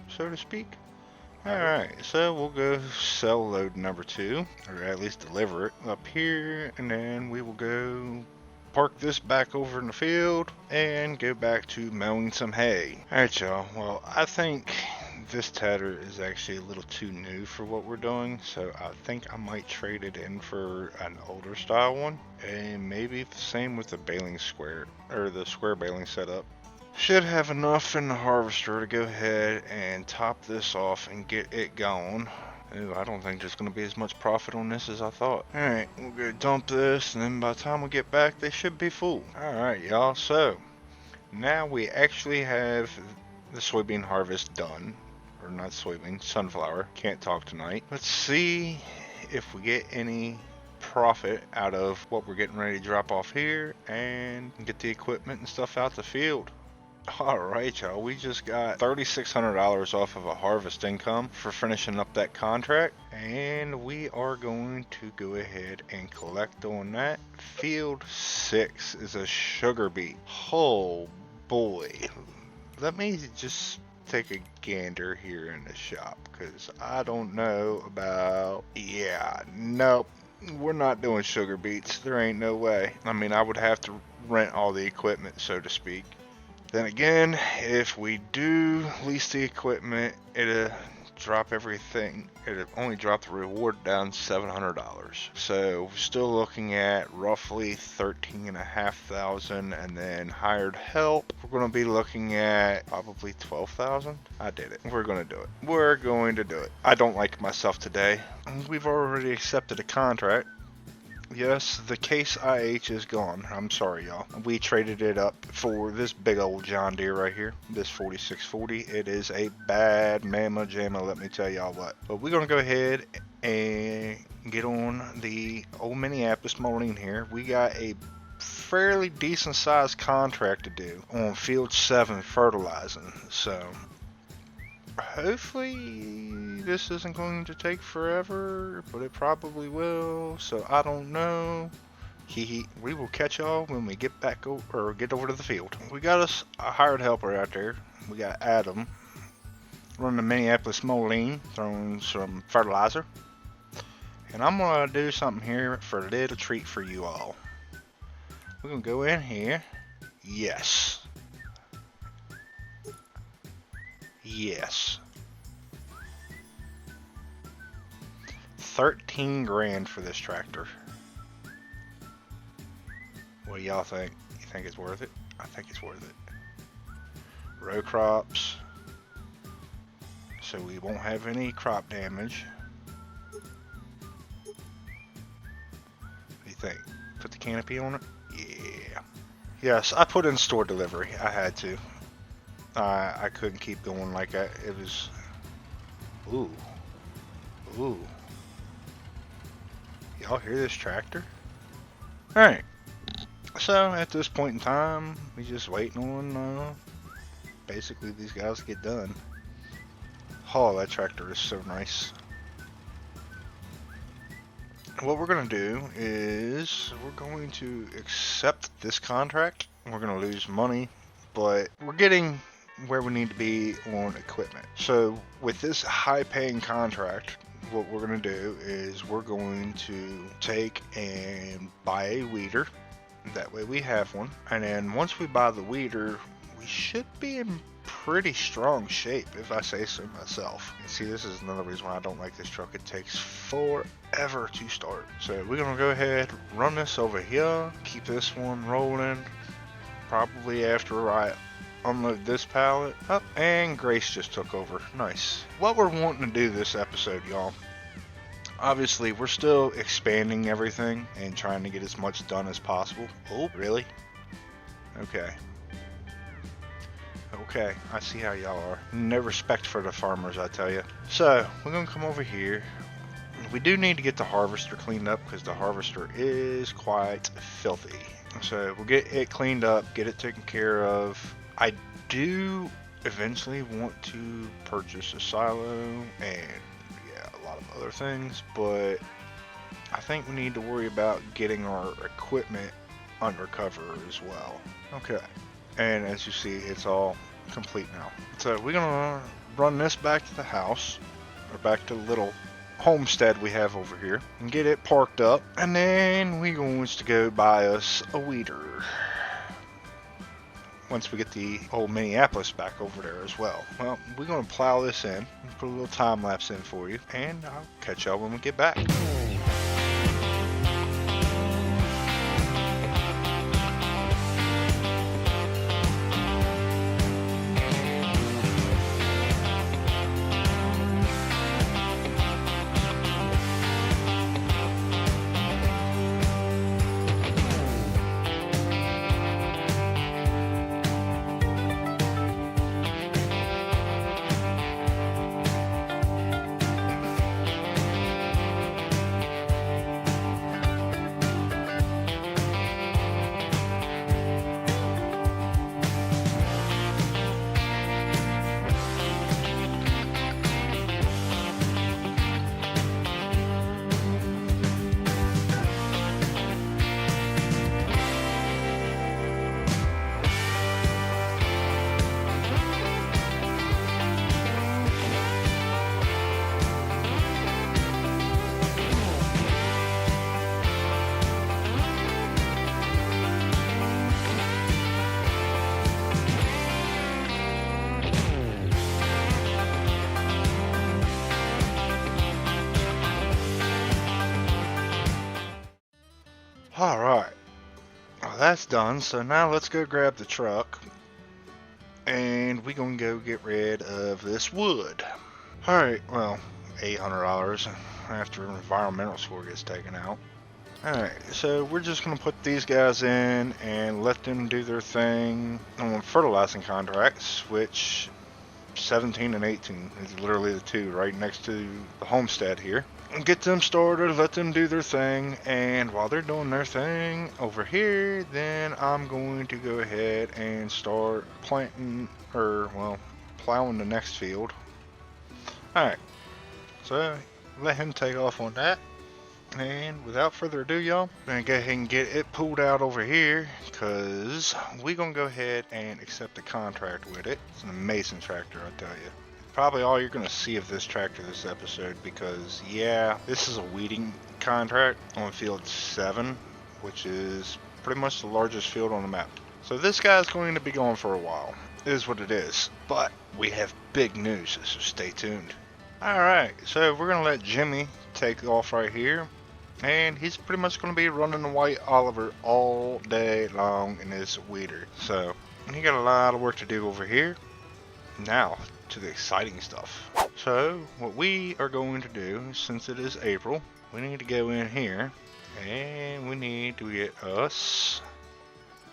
so to speak. Alright, so we'll go sell load number 2, or at least deliver it up here, and then we will go park this back over in the field and go back to mowing some hay. Alright y'all, well I think this tedder is actually a little too new for what we're doing, so I think I might trade it in for an older style one, and maybe the same with the baling square, or the square baling setup. Should have enough in the harvester to go ahead and top this off and get it going. Ooh, I don't think there's going to be as much profit on this as I thought. Alright, we'll go dump this, and then by the time we get back, they should be full. Alright, y'all, so now we actually have the soybean harvest done. Or not soybean, sunflower. Can't talk tonight. Let's see if we get any profit out of what we're getting ready to drop off here and get the equipment and stuff out the field. Alright y'all, we just got $3,600 off of a harvest income for finishing up that contract, and we are going to go ahead and collect on that. Field 6 is a sugar beet. Oh boy, let me just take a gander here in the shop, because I don't know about, nope, we're not doing sugar beets. There ain't no way. I mean, I would have to rent all the equipment, so to speak. Then again, if we do lease the equipment, it'll drop everything. It'll only drop the reward down $700. So we're still looking at roughly $13,500, and then hired help, we're going to be looking at probably $12,000. I did it. We're going to do it. We're going to do it. I don't like myself today. We've already accepted a contract. Yes, the Case IH is gone. I'm sorry, y'all. We traded it up for this big old John Deere right here. This 4640. It is a bad mamma jamma, let me tell y'all what. But we're going to go ahead and get on the old Minneapolis Moline here. We got a fairly decent sized contract to do on Field 7 fertilizing. So hopefully this isn't going to take forever, but it probably will, so I don't know. We will catch y'all when we get back get over to the field. We got us a hired helper out there. We got Adam running the Minneapolis Moline, throwing some fertilizer. And I'm gonna do something here for a little treat for you all. We're gonna go in here. Yes. Yes. 13 grand for this tractor. What do y'all think? You think it's worth it? I think it's worth it. Row crops, so we won't have any crop damage. What do you think? Put the canopy on it? Yeah. Yes, I put in store delivery. I had to. I couldn't keep going like that. It was... Ooh. Ooh. Y'all hear this tractor? Alright. So, at this point in time, we just waiting on, basically these guys to get done. Oh, that tractor is so nice. What we're going to do is, we're going to accept this contract. We're going to lose money, but we're getting where we need to be on equipment. So, with this high-paying contract, what we're going to do is we're going to take and buy a weeder. That way we have one. And then once we buy the weeder, we should be in pretty strong shape, if I say so myself. And see, this is another reason why I don't like this truck. It takes forever to start. So we're going to go ahead, run this over here, keep this one rolling. Probably after I unload this pallet. Oh, and Grace just took over. Nice. What we're wanting to do this episode, y'all, Obviously, we're still expanding everything and trying to get as much done as possible. Oh, really? Okay. Okay, I see how y'all are. No respect for the farmers, I tell you. So, we're gonna come over here. We do need to get the harvester cleaned up because the harvester is quite filthy. So, we'll get it cleaned up, get it taken care of. I do eventually want to purchase a silo and a lot of other things, but I think we need to worry about getting our equipment under cover as well. Okay, and as you see, it's all complete now. So we're gonna run this back to the house, or back to the little homestead we have over here, and get it parked up, and then we're going to go buy us a weeder once we get the old Minneapolis back over there as well. Well, we're going to plow this in, put a little time lapse in for you, and I'll catch y'all when we get back. Alright, well, that's done, so now let's go grab the truck and we're gonna go get rid of this wood. Alright, well, $800 after environmental score gets taken out. Alright, so we're just gonna put these guys in and let them do their thing on fertilizing contracts, which 17 and 18 is literally the two right next to the homestead here. Get them started, let them do their thing, and while they're doing their thing over here, then I'm going to go ahead and start planting, or well, plowing the next field. Alright, so let him take off on that, and without further ado, y'all, I'm gonna go ahead and get it pulled out over here, because we're gonna go ahead and accept a contract with it. It's an amazing tractor, I tell you. Probably all you're going to see of this tractor this episode, because yeah, this is a weeding contract on field 7, which is pretty much the largest field on the map. So this guy's going to be going for a while. It is what it is. But we have big news, so stay tuned. Alright, so we're going to let Jimmy take off right here, and he's pretty much going to be running the White Oliver all day long in this weeder. So he got a lot of work to do over here. Now to the exciting stuff. So what we are going to do, since it is April, we need to go in here and we need to get us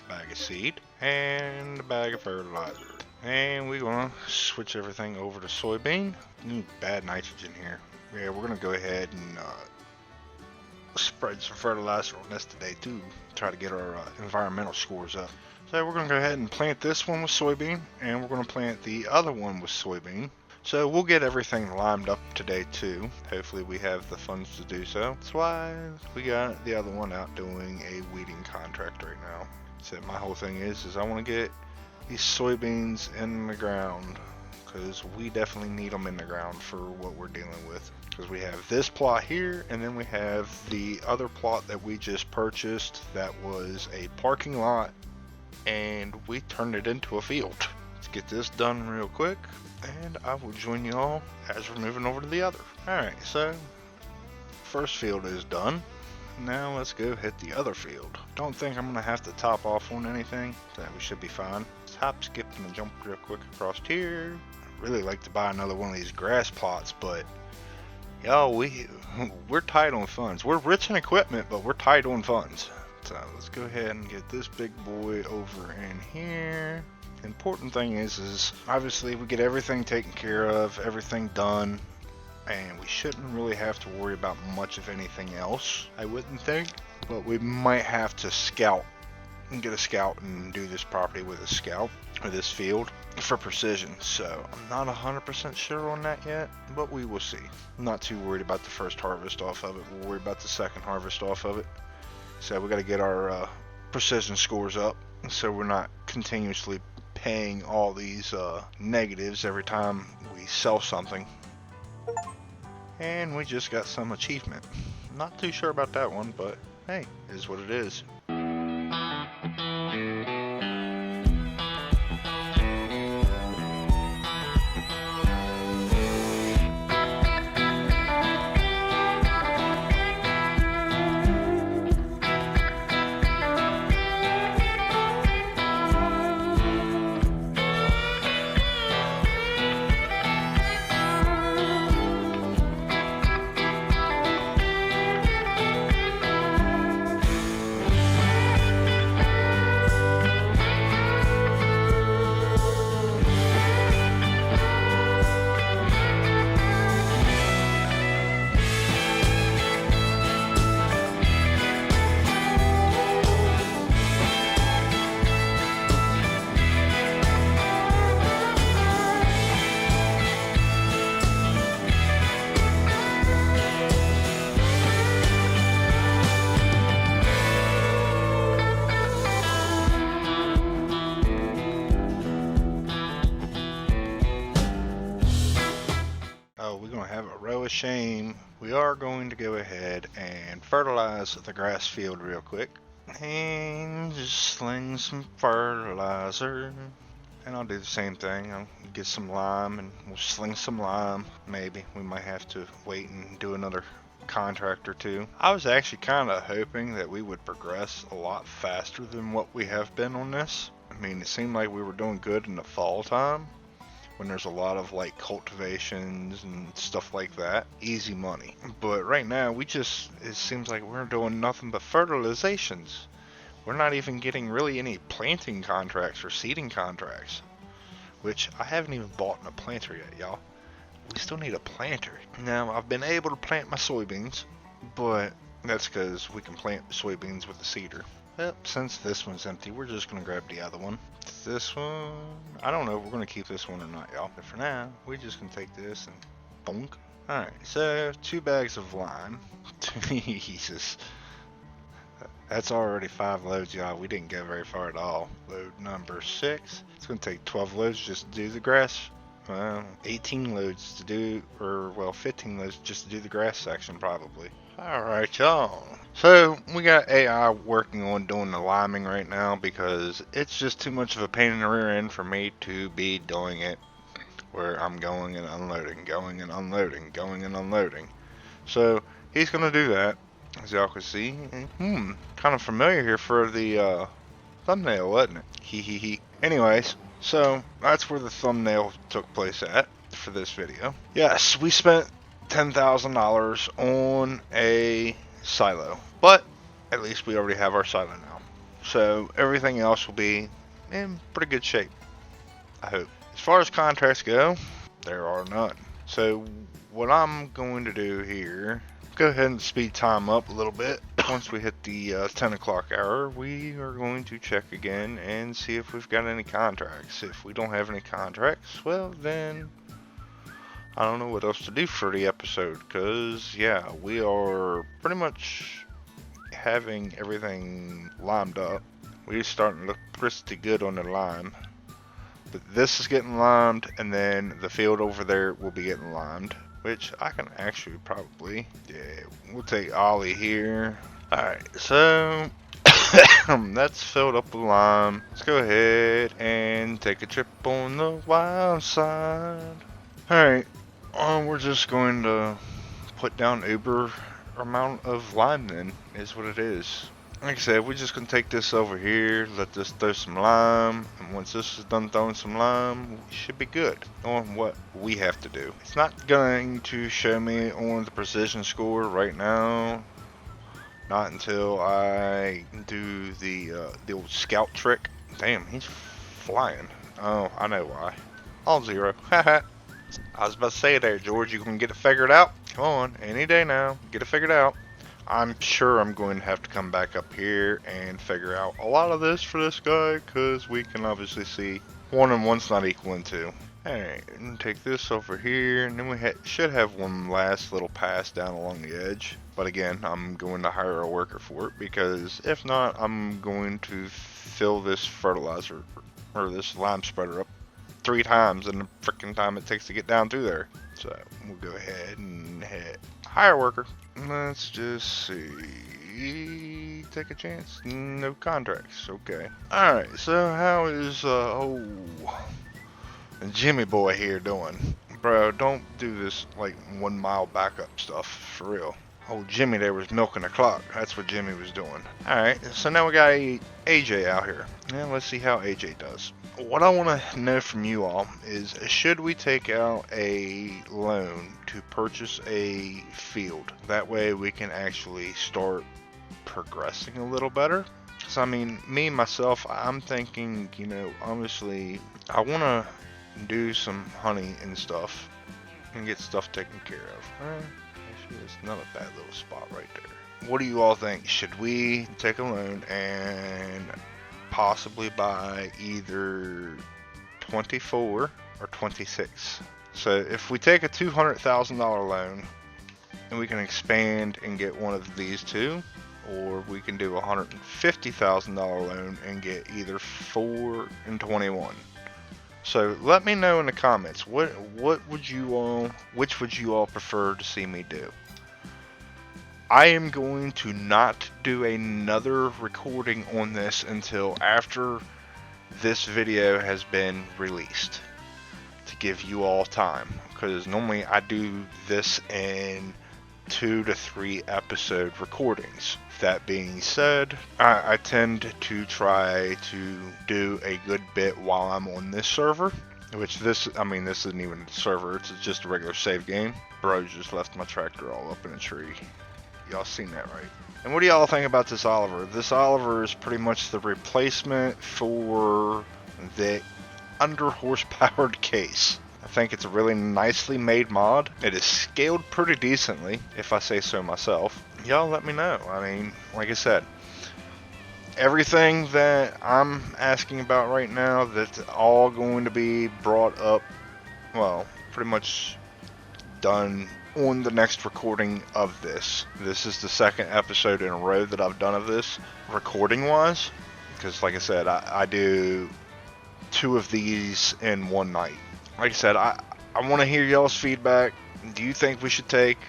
a bag of seed and a bag of fertilizer, and we're gonna switch everything over to soybean. Need bad nitrogen here. Yeah, we're gonna go ahead and spread some fertilizer on this today too, try to get our environmental scores up. So we're going to go ahead and plant this one with soybean, and we're going to plant the other one with soybean. So we'll get everything limed up today too. Hopefully we have the funds to do so. That's why we got the other one out doing a weeding contract right now. So my whole thing is I want to get these soybeans in the ground, because we definitely need them in the ground for what we're dealing with. Because we have this plot here, and then we have the other plot that we just purchased that was a parking lot, and we turned it into a field. Let's get this done real quick, and I will join you all as we're moving over to the other. Alright, so first field is done. Now let's go hit the other field. Don't think I'm gonna have to top off on anything, so we should be fine. Let's hop, skip, and jump real quick across here. I'd really like to buy another one of these grass plots, but Y'all, we're tight on funds. We're rich in equipment, but we're tight on funds. So let's go ahead and get this big boy over in here. The important thing is obviously we get everything taken care of, everything done, and we shouldn't really have to worry about much of anything else, I wouldn't think. But we might have to scout and get a scout and do this property with a scout, or this field, for precision. So I'm not 100% sure on that yet, but we will see. I'm not too worried about the first harvest off of it. We'll worry about the second harvest off of it. So we got to get our precision scores up, so we're not continuously paying all these negatives every time we sell something. And we just got some achievement. Not too sure about that one, but hey, it is what it is. Oh, we're going to have a row of shame. We are going to go ahead and fertilize the grass field real quick. And just sling some fertilizer. And I'll do the same thing. I'll get some lime and we'll sling some lime. Maybe. We might have to wait and do another contract or two. I was actually kind of hoping that we would progress a lot faster than what we have been on this. I mean, it seemed like we were doing good in the fall time, when there's a lot of like cultivations and stuff like that. Easy money. But right now it seems like we're doing nothing but fertilizations. We're not even getting really any planting contracts or seeding contracts, which I haven't even bought a planter yet, y'all. We still need a planter. Now, I've been able to plant my soybeans, but that's because we can plant soybeans with the seeder. Well, since this one's empty, we're just going to grab the other one. This one, I don't know if we're going to keep this one or not, y'all. But for now, we're just going to take this and bonk. Alright, so 2 bags of lime. Jesus. That's already 5 loads, y'all. We didn't go very far at all. Load number 6. It's going to take 12 loads just to do the grass. 18 loads to do, or well, 15 loads just to do the grass section probably. Alright, y'all. So, we got AI working on doing the liming right now because it's just too much of a pain in the rear end for me to be doing it where I'm going and unloading, going and unloading, going and unloading. So, he's going to do that, as y'all can see. Kind of familiar here for the thumbnail, wasn't it? Hee. Anyways, so that's where the thumbnail took place at for this video. Yes, we spent $10,000 on a silo, but at least we already have our silo now. So everything else will be in pretty good shape, I hope. As far as contracts go, there are none. So what I'm going to do here, go ahead and speed time up a little bit. Once we hit the 10 o'clock hour, we are going to check again and see if we've got any contracts. If we don't have any contracts, well then I don't know what else to do for the episode, because yeah, we are pretty much having everything limed up. We're starting to look pretty good on the lime. But this is getting limed, and then the field over there will be getting limed, which I can actually probably, yeah, we'll take Ollie here. Alright, so that's filled up with lime. Let's go ahead and take a trip on the wild side. Alright, we're just going to put down uber amount of lime then, is what it is. Like I said, we're just gonna take this over here, let this throw some lime, and once this is done throwing some lime, we should be good on what we have to do. It's not going to show me on the precision score right now, not until I do the old scout trick. Damn, he's flying. Oh, I know why. All 0. Haha. I was about to say there, George, you can get it figured out. Come on, any day now, get it figured out. I'm sure I'm going to have to come back up here and figure out a lot of this for this guy, because we can obviously see 1 and 1's not equaling 2. Alright, and take this over here, and then we should have one last little pass down along the edge. But again, I'm going to hire a worker for it, because if not, I'm going to fill this fertilizer, or this lime spreader up 3 times in the freaking time it takes to get down through there. So, we'll go ahead and hit hire worker. Let's just see. Take a chance. No contracts. Okay. Alright, so how is, Jimmy boy here doing? Bro, don't do this, like, 1 mile backup stuff. For real. Oh, Jimmy there was milking the clock. That's what Jimmy was doing. Alright, so now we got AJ out here. Yeah, let's see how AJ does. What I want to know from you all is, should we take out a loan to purchase a field? That way we can actually start progressing a little better. So I mean, me, myself, I'm thinking, you know, honestly, I want to do some honey and stuff and get stuff taken care of. Actually, it's not a bad little spot right there. What do you all think? Should we take a loan and possibly buy either 24 or 26? So if we take a $200,000 loan and we can expand and get one of these two, or we can do a $150,000 loan and get either 4 and 21. So let me know in the comments, which would you all prefer to see me do? I am going to not do another recording on this until after this video has been released, to give you all time, because normally I do this in 2 to 3 episode recordings. That being said, I tend to try to do a good bit while I'm on this server, which this isn't even a server, it's just a regular save game. Bro just left my tractor all up in a tree. Y'all seen that, right? And what do y'all think about this Oliver? This Oliver is pretty much the replacement for the under horsepowered case. I think it's a really nicely made mod. It is scaled pretty decently, if I say so myself. Y'all let me know. I mean, like I said, everything that I'm asking about right now, that's all going to be brought up, well, pretty much done on the next recording of this. This is the second episode in a row that I've done of this, recording wise, because like I said, I do 2 of these in one night. Like I said, I want to hear y'all's feedback. Do you think we should take,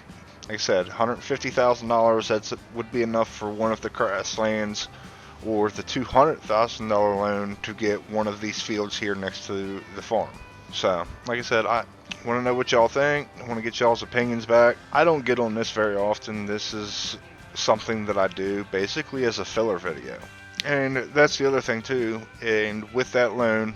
like I said, $150,000, that would be enough for one of the grasslands, or the $200,000 loan to get one of these fields here next to the farm? So, like I said, I want to know what y'all think. I want to get y'all's opinions back. I don't get on this very often. This is something that I do basically as a filler video. And that's the other thing too. And with that loan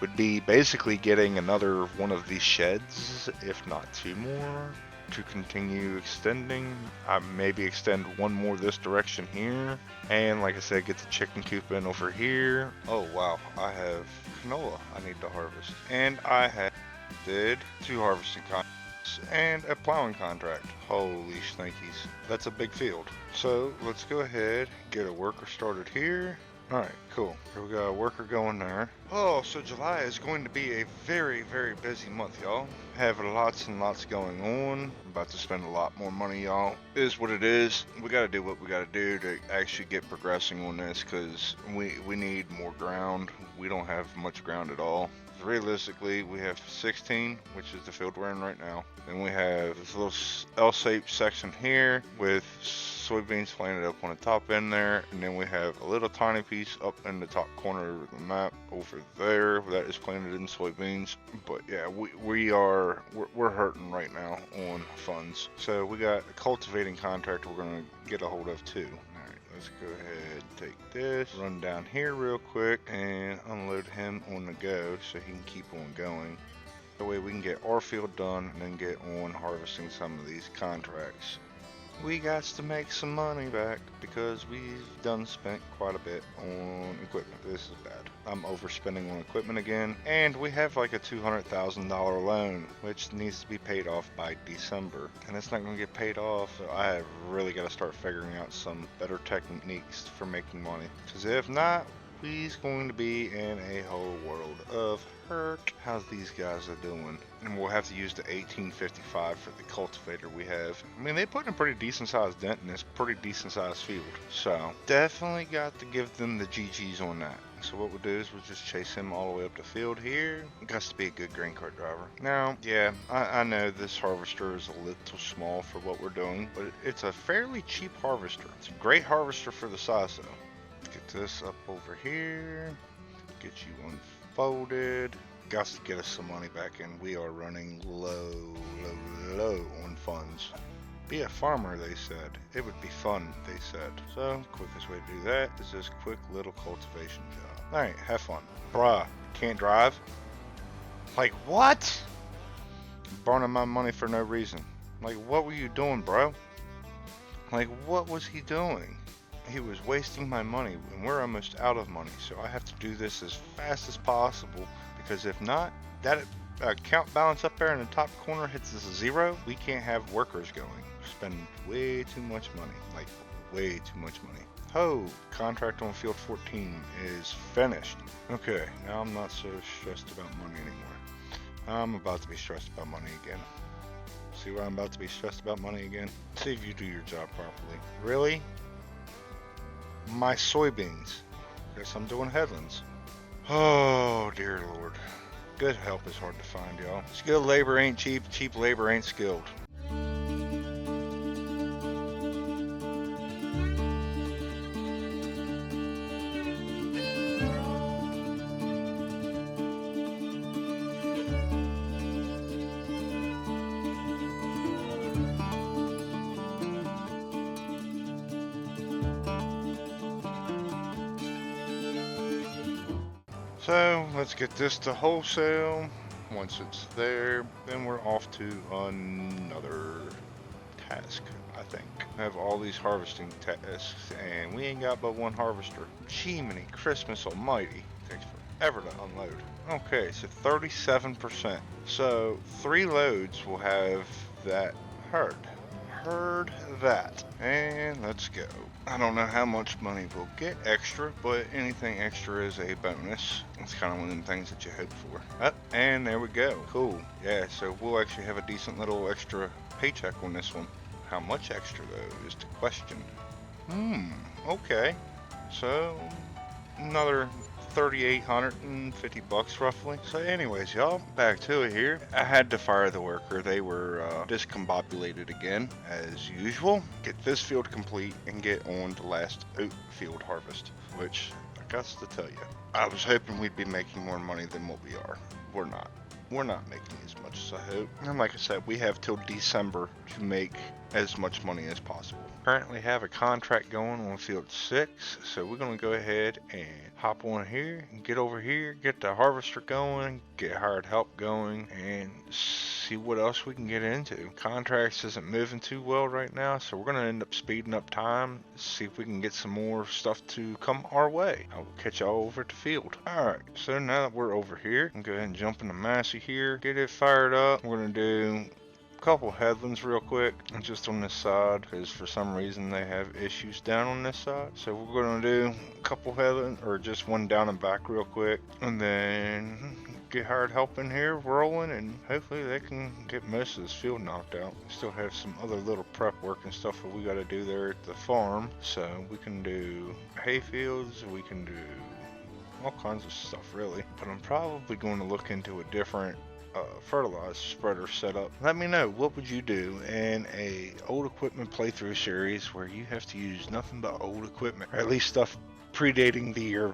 would be basically getting another one of these sheds, if not 2 more, to continue extending. I maybe extend 1 more this direction here. And like I said, get the chicken coop in over here. Oh wow, I have canola I need to harvest. And I did 2 harvesting contracts and a plowing contract. Holy shnikes, that's a big field. So let's go ahead, get a worker started here. Alright, cool. Here we got a worker going there. Oh, so July is going to be a very, very busy month, y'all. Have lots and lots going on. I'm about to spend a lot more money, y'all. It is what it is. We gotta do what we gotta do to actually get progressing on this, because we need more ground. We don't have much ground at all. Realistically, we have 16, which is the field we're in right now. Then we have this little L-shaped section here with soybeans planted up on the top end there, and then we have a little tiny piece up in the top corner of the map over there that is planted in soybeans. But yeah, we're hurting right now on funds, so we got a cultivating contractor we're gonna get a hold of too. Let's go ahead and take this, run down here real quick, and unload him on the go so he can keep on going. That way we can get our field done and then get on harvesting some of these contracts. We got to make some money back because we've spent quite a bit on equipment. This is bad. I'm overspending on equipment again, and we have like a $200,000 loan which needs to be paid off by December, and it's not going to get paid off, so I have really got to start figuring out some better techniques for making money, because if not, we's going to be in a whole world of hurt. How's these guys are doing? And we'll have to use the 1855 for the cultivator we have. I mean, they put in a pretty decent sized dent in this pretty decent sized field, so definitely got to give them the GGs on that. So what we'll do is we'll just chase him all the way up the field here. Got to be a good grain cart driver. Now, yeah, I know this harvester is a little small for what we're doing, but it's a fairly cheap harvester. It's a great harvester for the size though. Get this up over here, get you unfolded. Got to get us some money back, and we are running low on funds. Be a farmer, they said. It would be fun, they said. So, quickest way to do that is this quick little cultivation job. Alright, have fun. Bruh, can't drive? Like, what? Burning my money for no reason. Like, what were you doing, bro? Like, what was he doing? He was wasting my money, and we're almost out of money, so I have to do this as fast as possible, because if not, that account balance up there in the top corner hits a 0, we can't have workers going. We're spending way too much money, like way too much money. Oh, contract on field 14 is finished. Okay, now I'm not so stressed about money anymore. I'm about to be stressed about money again. See why I'm about to be stressed about money again? See if you do your job properly. Really? My soybeans. Guess I'm doing headlands. Oh, dear Lord. Good help is hard to find, y'all. Skilled labor ain't cheap. Cheap labor ain't skilled. So let's get this to wholesale. Once it's there, then we're off to another task, I think. I have all these harvesting tasks, and we ain't got but one harvester. Jiminy Christmas almighty. Takes forever to unload. Okay, so 37%. So 3 loads will have that herd. Heard that. And let's go. I don't know how much money we'll get extra, but anything extra is a bonus. It's kind of one of them things that you hope for. Oh, and there we go. Cool. Yeah, so we'll actually have a decent little extra paycheck on this one. How much extra, though, is the question. Okay. So, another $3,850 roughly. So anyways, y'all, back to it here. I had to fire the worker. They were discombobulated again, as usual. Get this field complete and get on the last oat field harvest, which I got to tell you, I was hoping we'd be making more money than what we are. We're not. We're not making as much as I hope. And like I said, we have till December to make as much money as possible. Currently have a contract going on field 6, so we're going to go ahead and hop on here and get over here, get the harvester going, get hired help going, and see what else we can get into. Contracts isn't moving too well right now, so we're going to end up speeding up time, see if we can get some more stuff to come our way. I will catch y'all over at the field. Alright, so now that we're over here, I'm going to go ahead and jump in the Massey here, get it fired up. We're going to do couple headlands real quick just on this side, because for some reason they have issues down on this side. So we're going to do a couple headlands, or just one down and back real quick, and then get hired help in here rolling, and hopefully they can get most of this field knocked out. We still have some other little prep work and stuff that we got to do there at the farm, so we can do hay fields, we can do all kinds of stuff really. But I'm probably going to look into a different fertilizer spreader set up, let me know what would you do in a old equipment playthrough series where you have to use nothing but old equipment, or at least stuff predating the year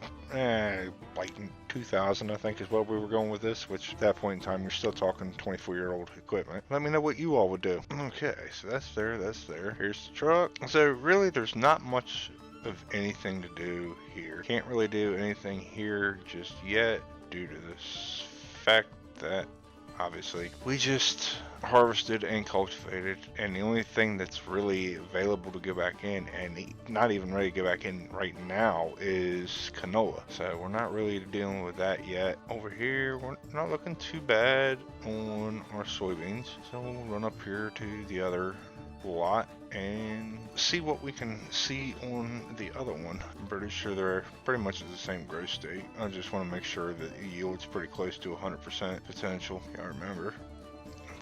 like 2000, I think is what we were going with this, which at that point in time you're still talking 24-year-old equipment. Let me know what you all would do. Okay, so that's there. Here's the truck. So really there's not much of anything to do here. Can't really do anything here just yet due to this fact that obviously we just harvested and cultivated, and the only thing that's really available to go back in, and not even ready to go back in right now, is canola. So we're not really dealing with that yet. Over here we're not looking too bad on our soybeans, so we'll run up here to the other lot and see what we can see on the other one. I'm pretty sure they're pretty much at the same growth state. I just want to make sure that the yield's pretty close to 100% potential. I remember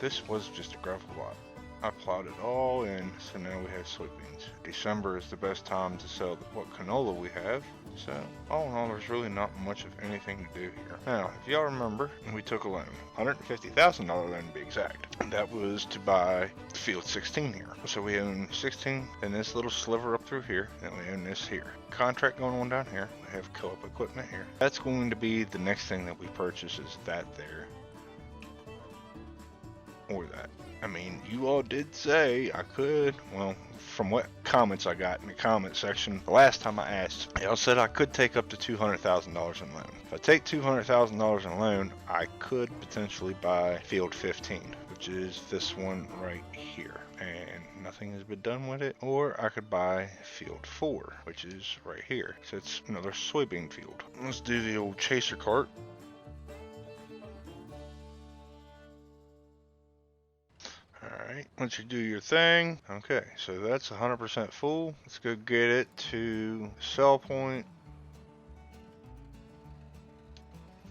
this was just a gravel lot. I plowed it all in, so now we have soybeans. December is the best time to sell what canola we have. So all in all, there's really not much of anything to do here. Now, if y'all remember, we took a loan, $150,000 loan to be exact. And that was to buy field 16 here. So we own 16 in this little sliver up through here, and we own this here. Contract going on down here. We have co-op equipment here. That's going to be the next thing that we purchase, is that there. Or that. I mean, you all did say I could, well, from what comments I got in the comment section the last time I asked, y'all said I could take up to $200,000 in loan. If I take $200,000 in loan, I could potentially buy field 15, which is this one right here, and nothing has been done with it. Or I could buy field 4, which is right here. So it's another soybean field. Let's do the old chaser cart. Alright, once you do your thing, okay, so that's 100% full. Let's go get it to sell point.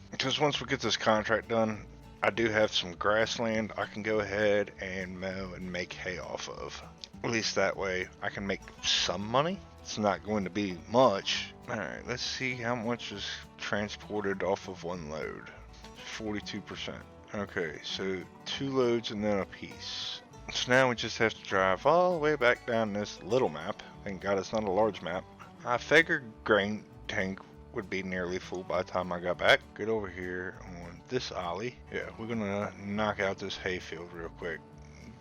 Because once we get this contract done, I do have some grassland I can go ahead and mow and make hay off of. At least that way I can make some money. It's not going to be much. Alright, let's see how much is transported off of one load. 42%. Okay, so 2 loads and then a piece. So now we just have to drive all the way back down this little map. Thank God it's not a large map. I figured grain tank would be nearly full by the time I got back. Get over here on this alley. Yeah, we're gonna knock out this hay field real quick.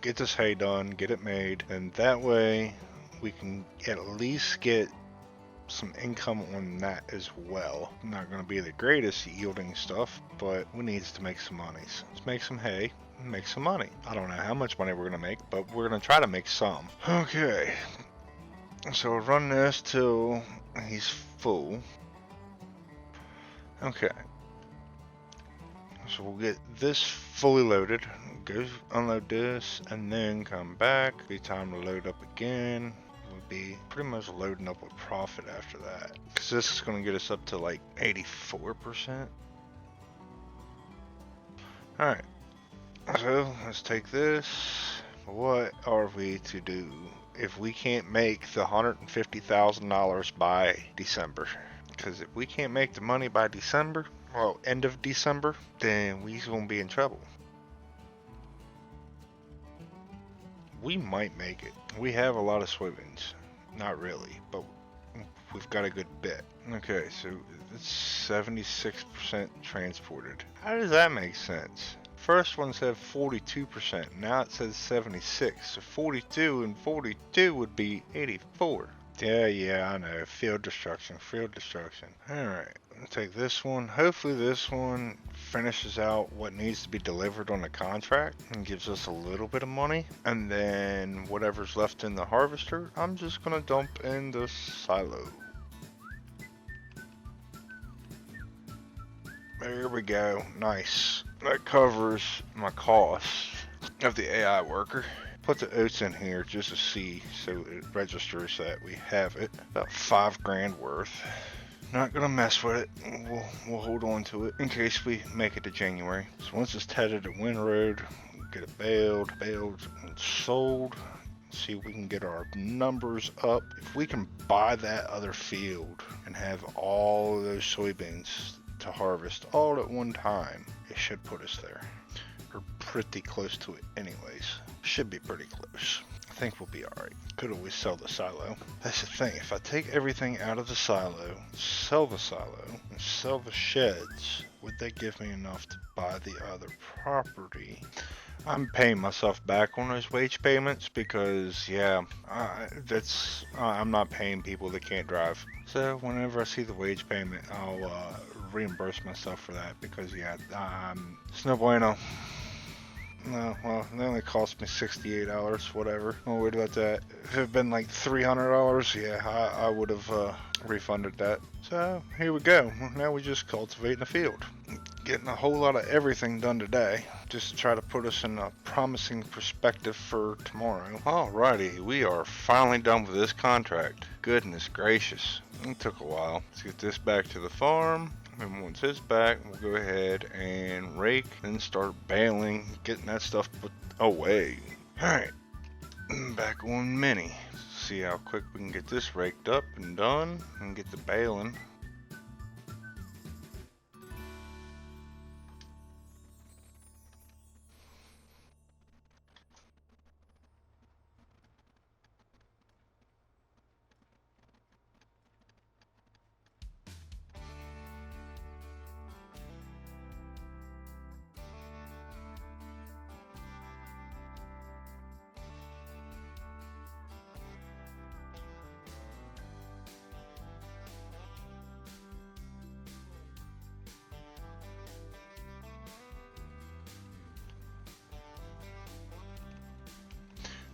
Get this hay done, get it made, and that way we can at least get some income on that as well. Not going to be the greatest yielding stuff, but we need to make some monies. Let's make some hay, make some money. I don't know how much money we're going to make, but we're going to try to make some. Okay, so we'll run this till he's full. Okay, so we'll get this fully loaded, go unload this, and then come back. Be time to load up again. Be pretty much loading up with profit after that, because this is going to get us up to like 84%. Alright, so let's take this. What are we to do if we can't make the $150,000 by December? Because if we can't make the money by December, well, end of December, then we's going to be in trouble. We might make it. We have a lot of soybeans. Not really, but we've got a good bit. Okay, so it's 76% transported. How does that make sense? First one said 42%, now it says 76. So 42 and 42 would be 84. Yeah, I know. Field destruction. Alright, I'll take this one. Hopefully this one finishes out what needs to be delivered on the contract and gives us a little bit of money. And then whatever's left in the harvester, I'm just going to dump in the silo. There we go. Nice. That covers my costs of the AI worker. Put the oats in here just to see, so it registers that we have it. About $5,000 worth. Not gonna mess with it. We'll hold on to it in case we make it to January. So once it's tethered to Windroad, get it baled and sold. See if we can get our numbers up. If we can buy that other field and have all of those soybeans to harvest all at one time, it should put us there. pretty close to it anyways. Should be pretty close. I think we'll be alright. Could always sell the silo. That's the thing, if I take everything out of the silo, sell the silo, and sell the sheds, would that give me enough to buy the other property? I'm paying myself back on those wage payments because, yeah, I'm not paying people that can't drive. So whenever I see the wage payment, I'll reimburse myself for that because, yeah, it's no bueno. No, well, it only cost me $68, whatever. I'm worried about that. If it had been like $300, yeah, I would have refunded that. So, here we go. Now we're just cultivating the field. Getting a whole lot of everything done today, just to try to put us in a promising perspective for tomorrow. Alrighty, we are finally done with this contract. Goodness gracious. It took a while. Let's get this back to the farm. And once it's back, we'll go ahead and rake and start baling, getting that stuff put away. Alright, back on Mini. See how quick we can get this raked up and done and get the baling.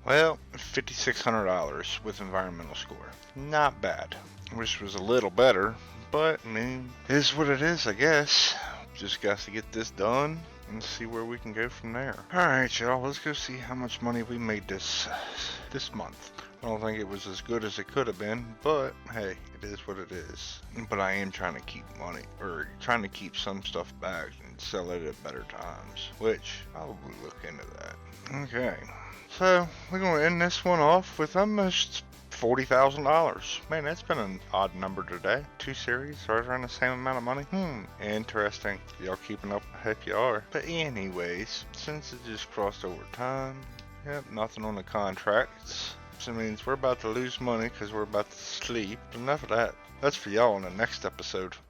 Well, $5,600 with environmental score. Not bad. Wish it was a little better, but I mean, it is what it is, I guess. Just got to get this done and see where we can go from there. Alright, y'all, let's go see how much money we made this month. I don't think it was as good as it could have been, but hey, it is what it is. But I am trying to keep money, or trying to keep some stuff back and sell it at better times, which I'll look into that. Okay. So, we're going to end this one off with almost $40,000. Man, that's been an odd number today. 2 series, right around the same amount of money. Interesting. Y'all keeping up? I hope you are. But anyways, since it just crossed over time, yep, nothing on the contracts. So it means we're about to lose money because we're about to sleep. But enough of that. That's for y'all in the next episode.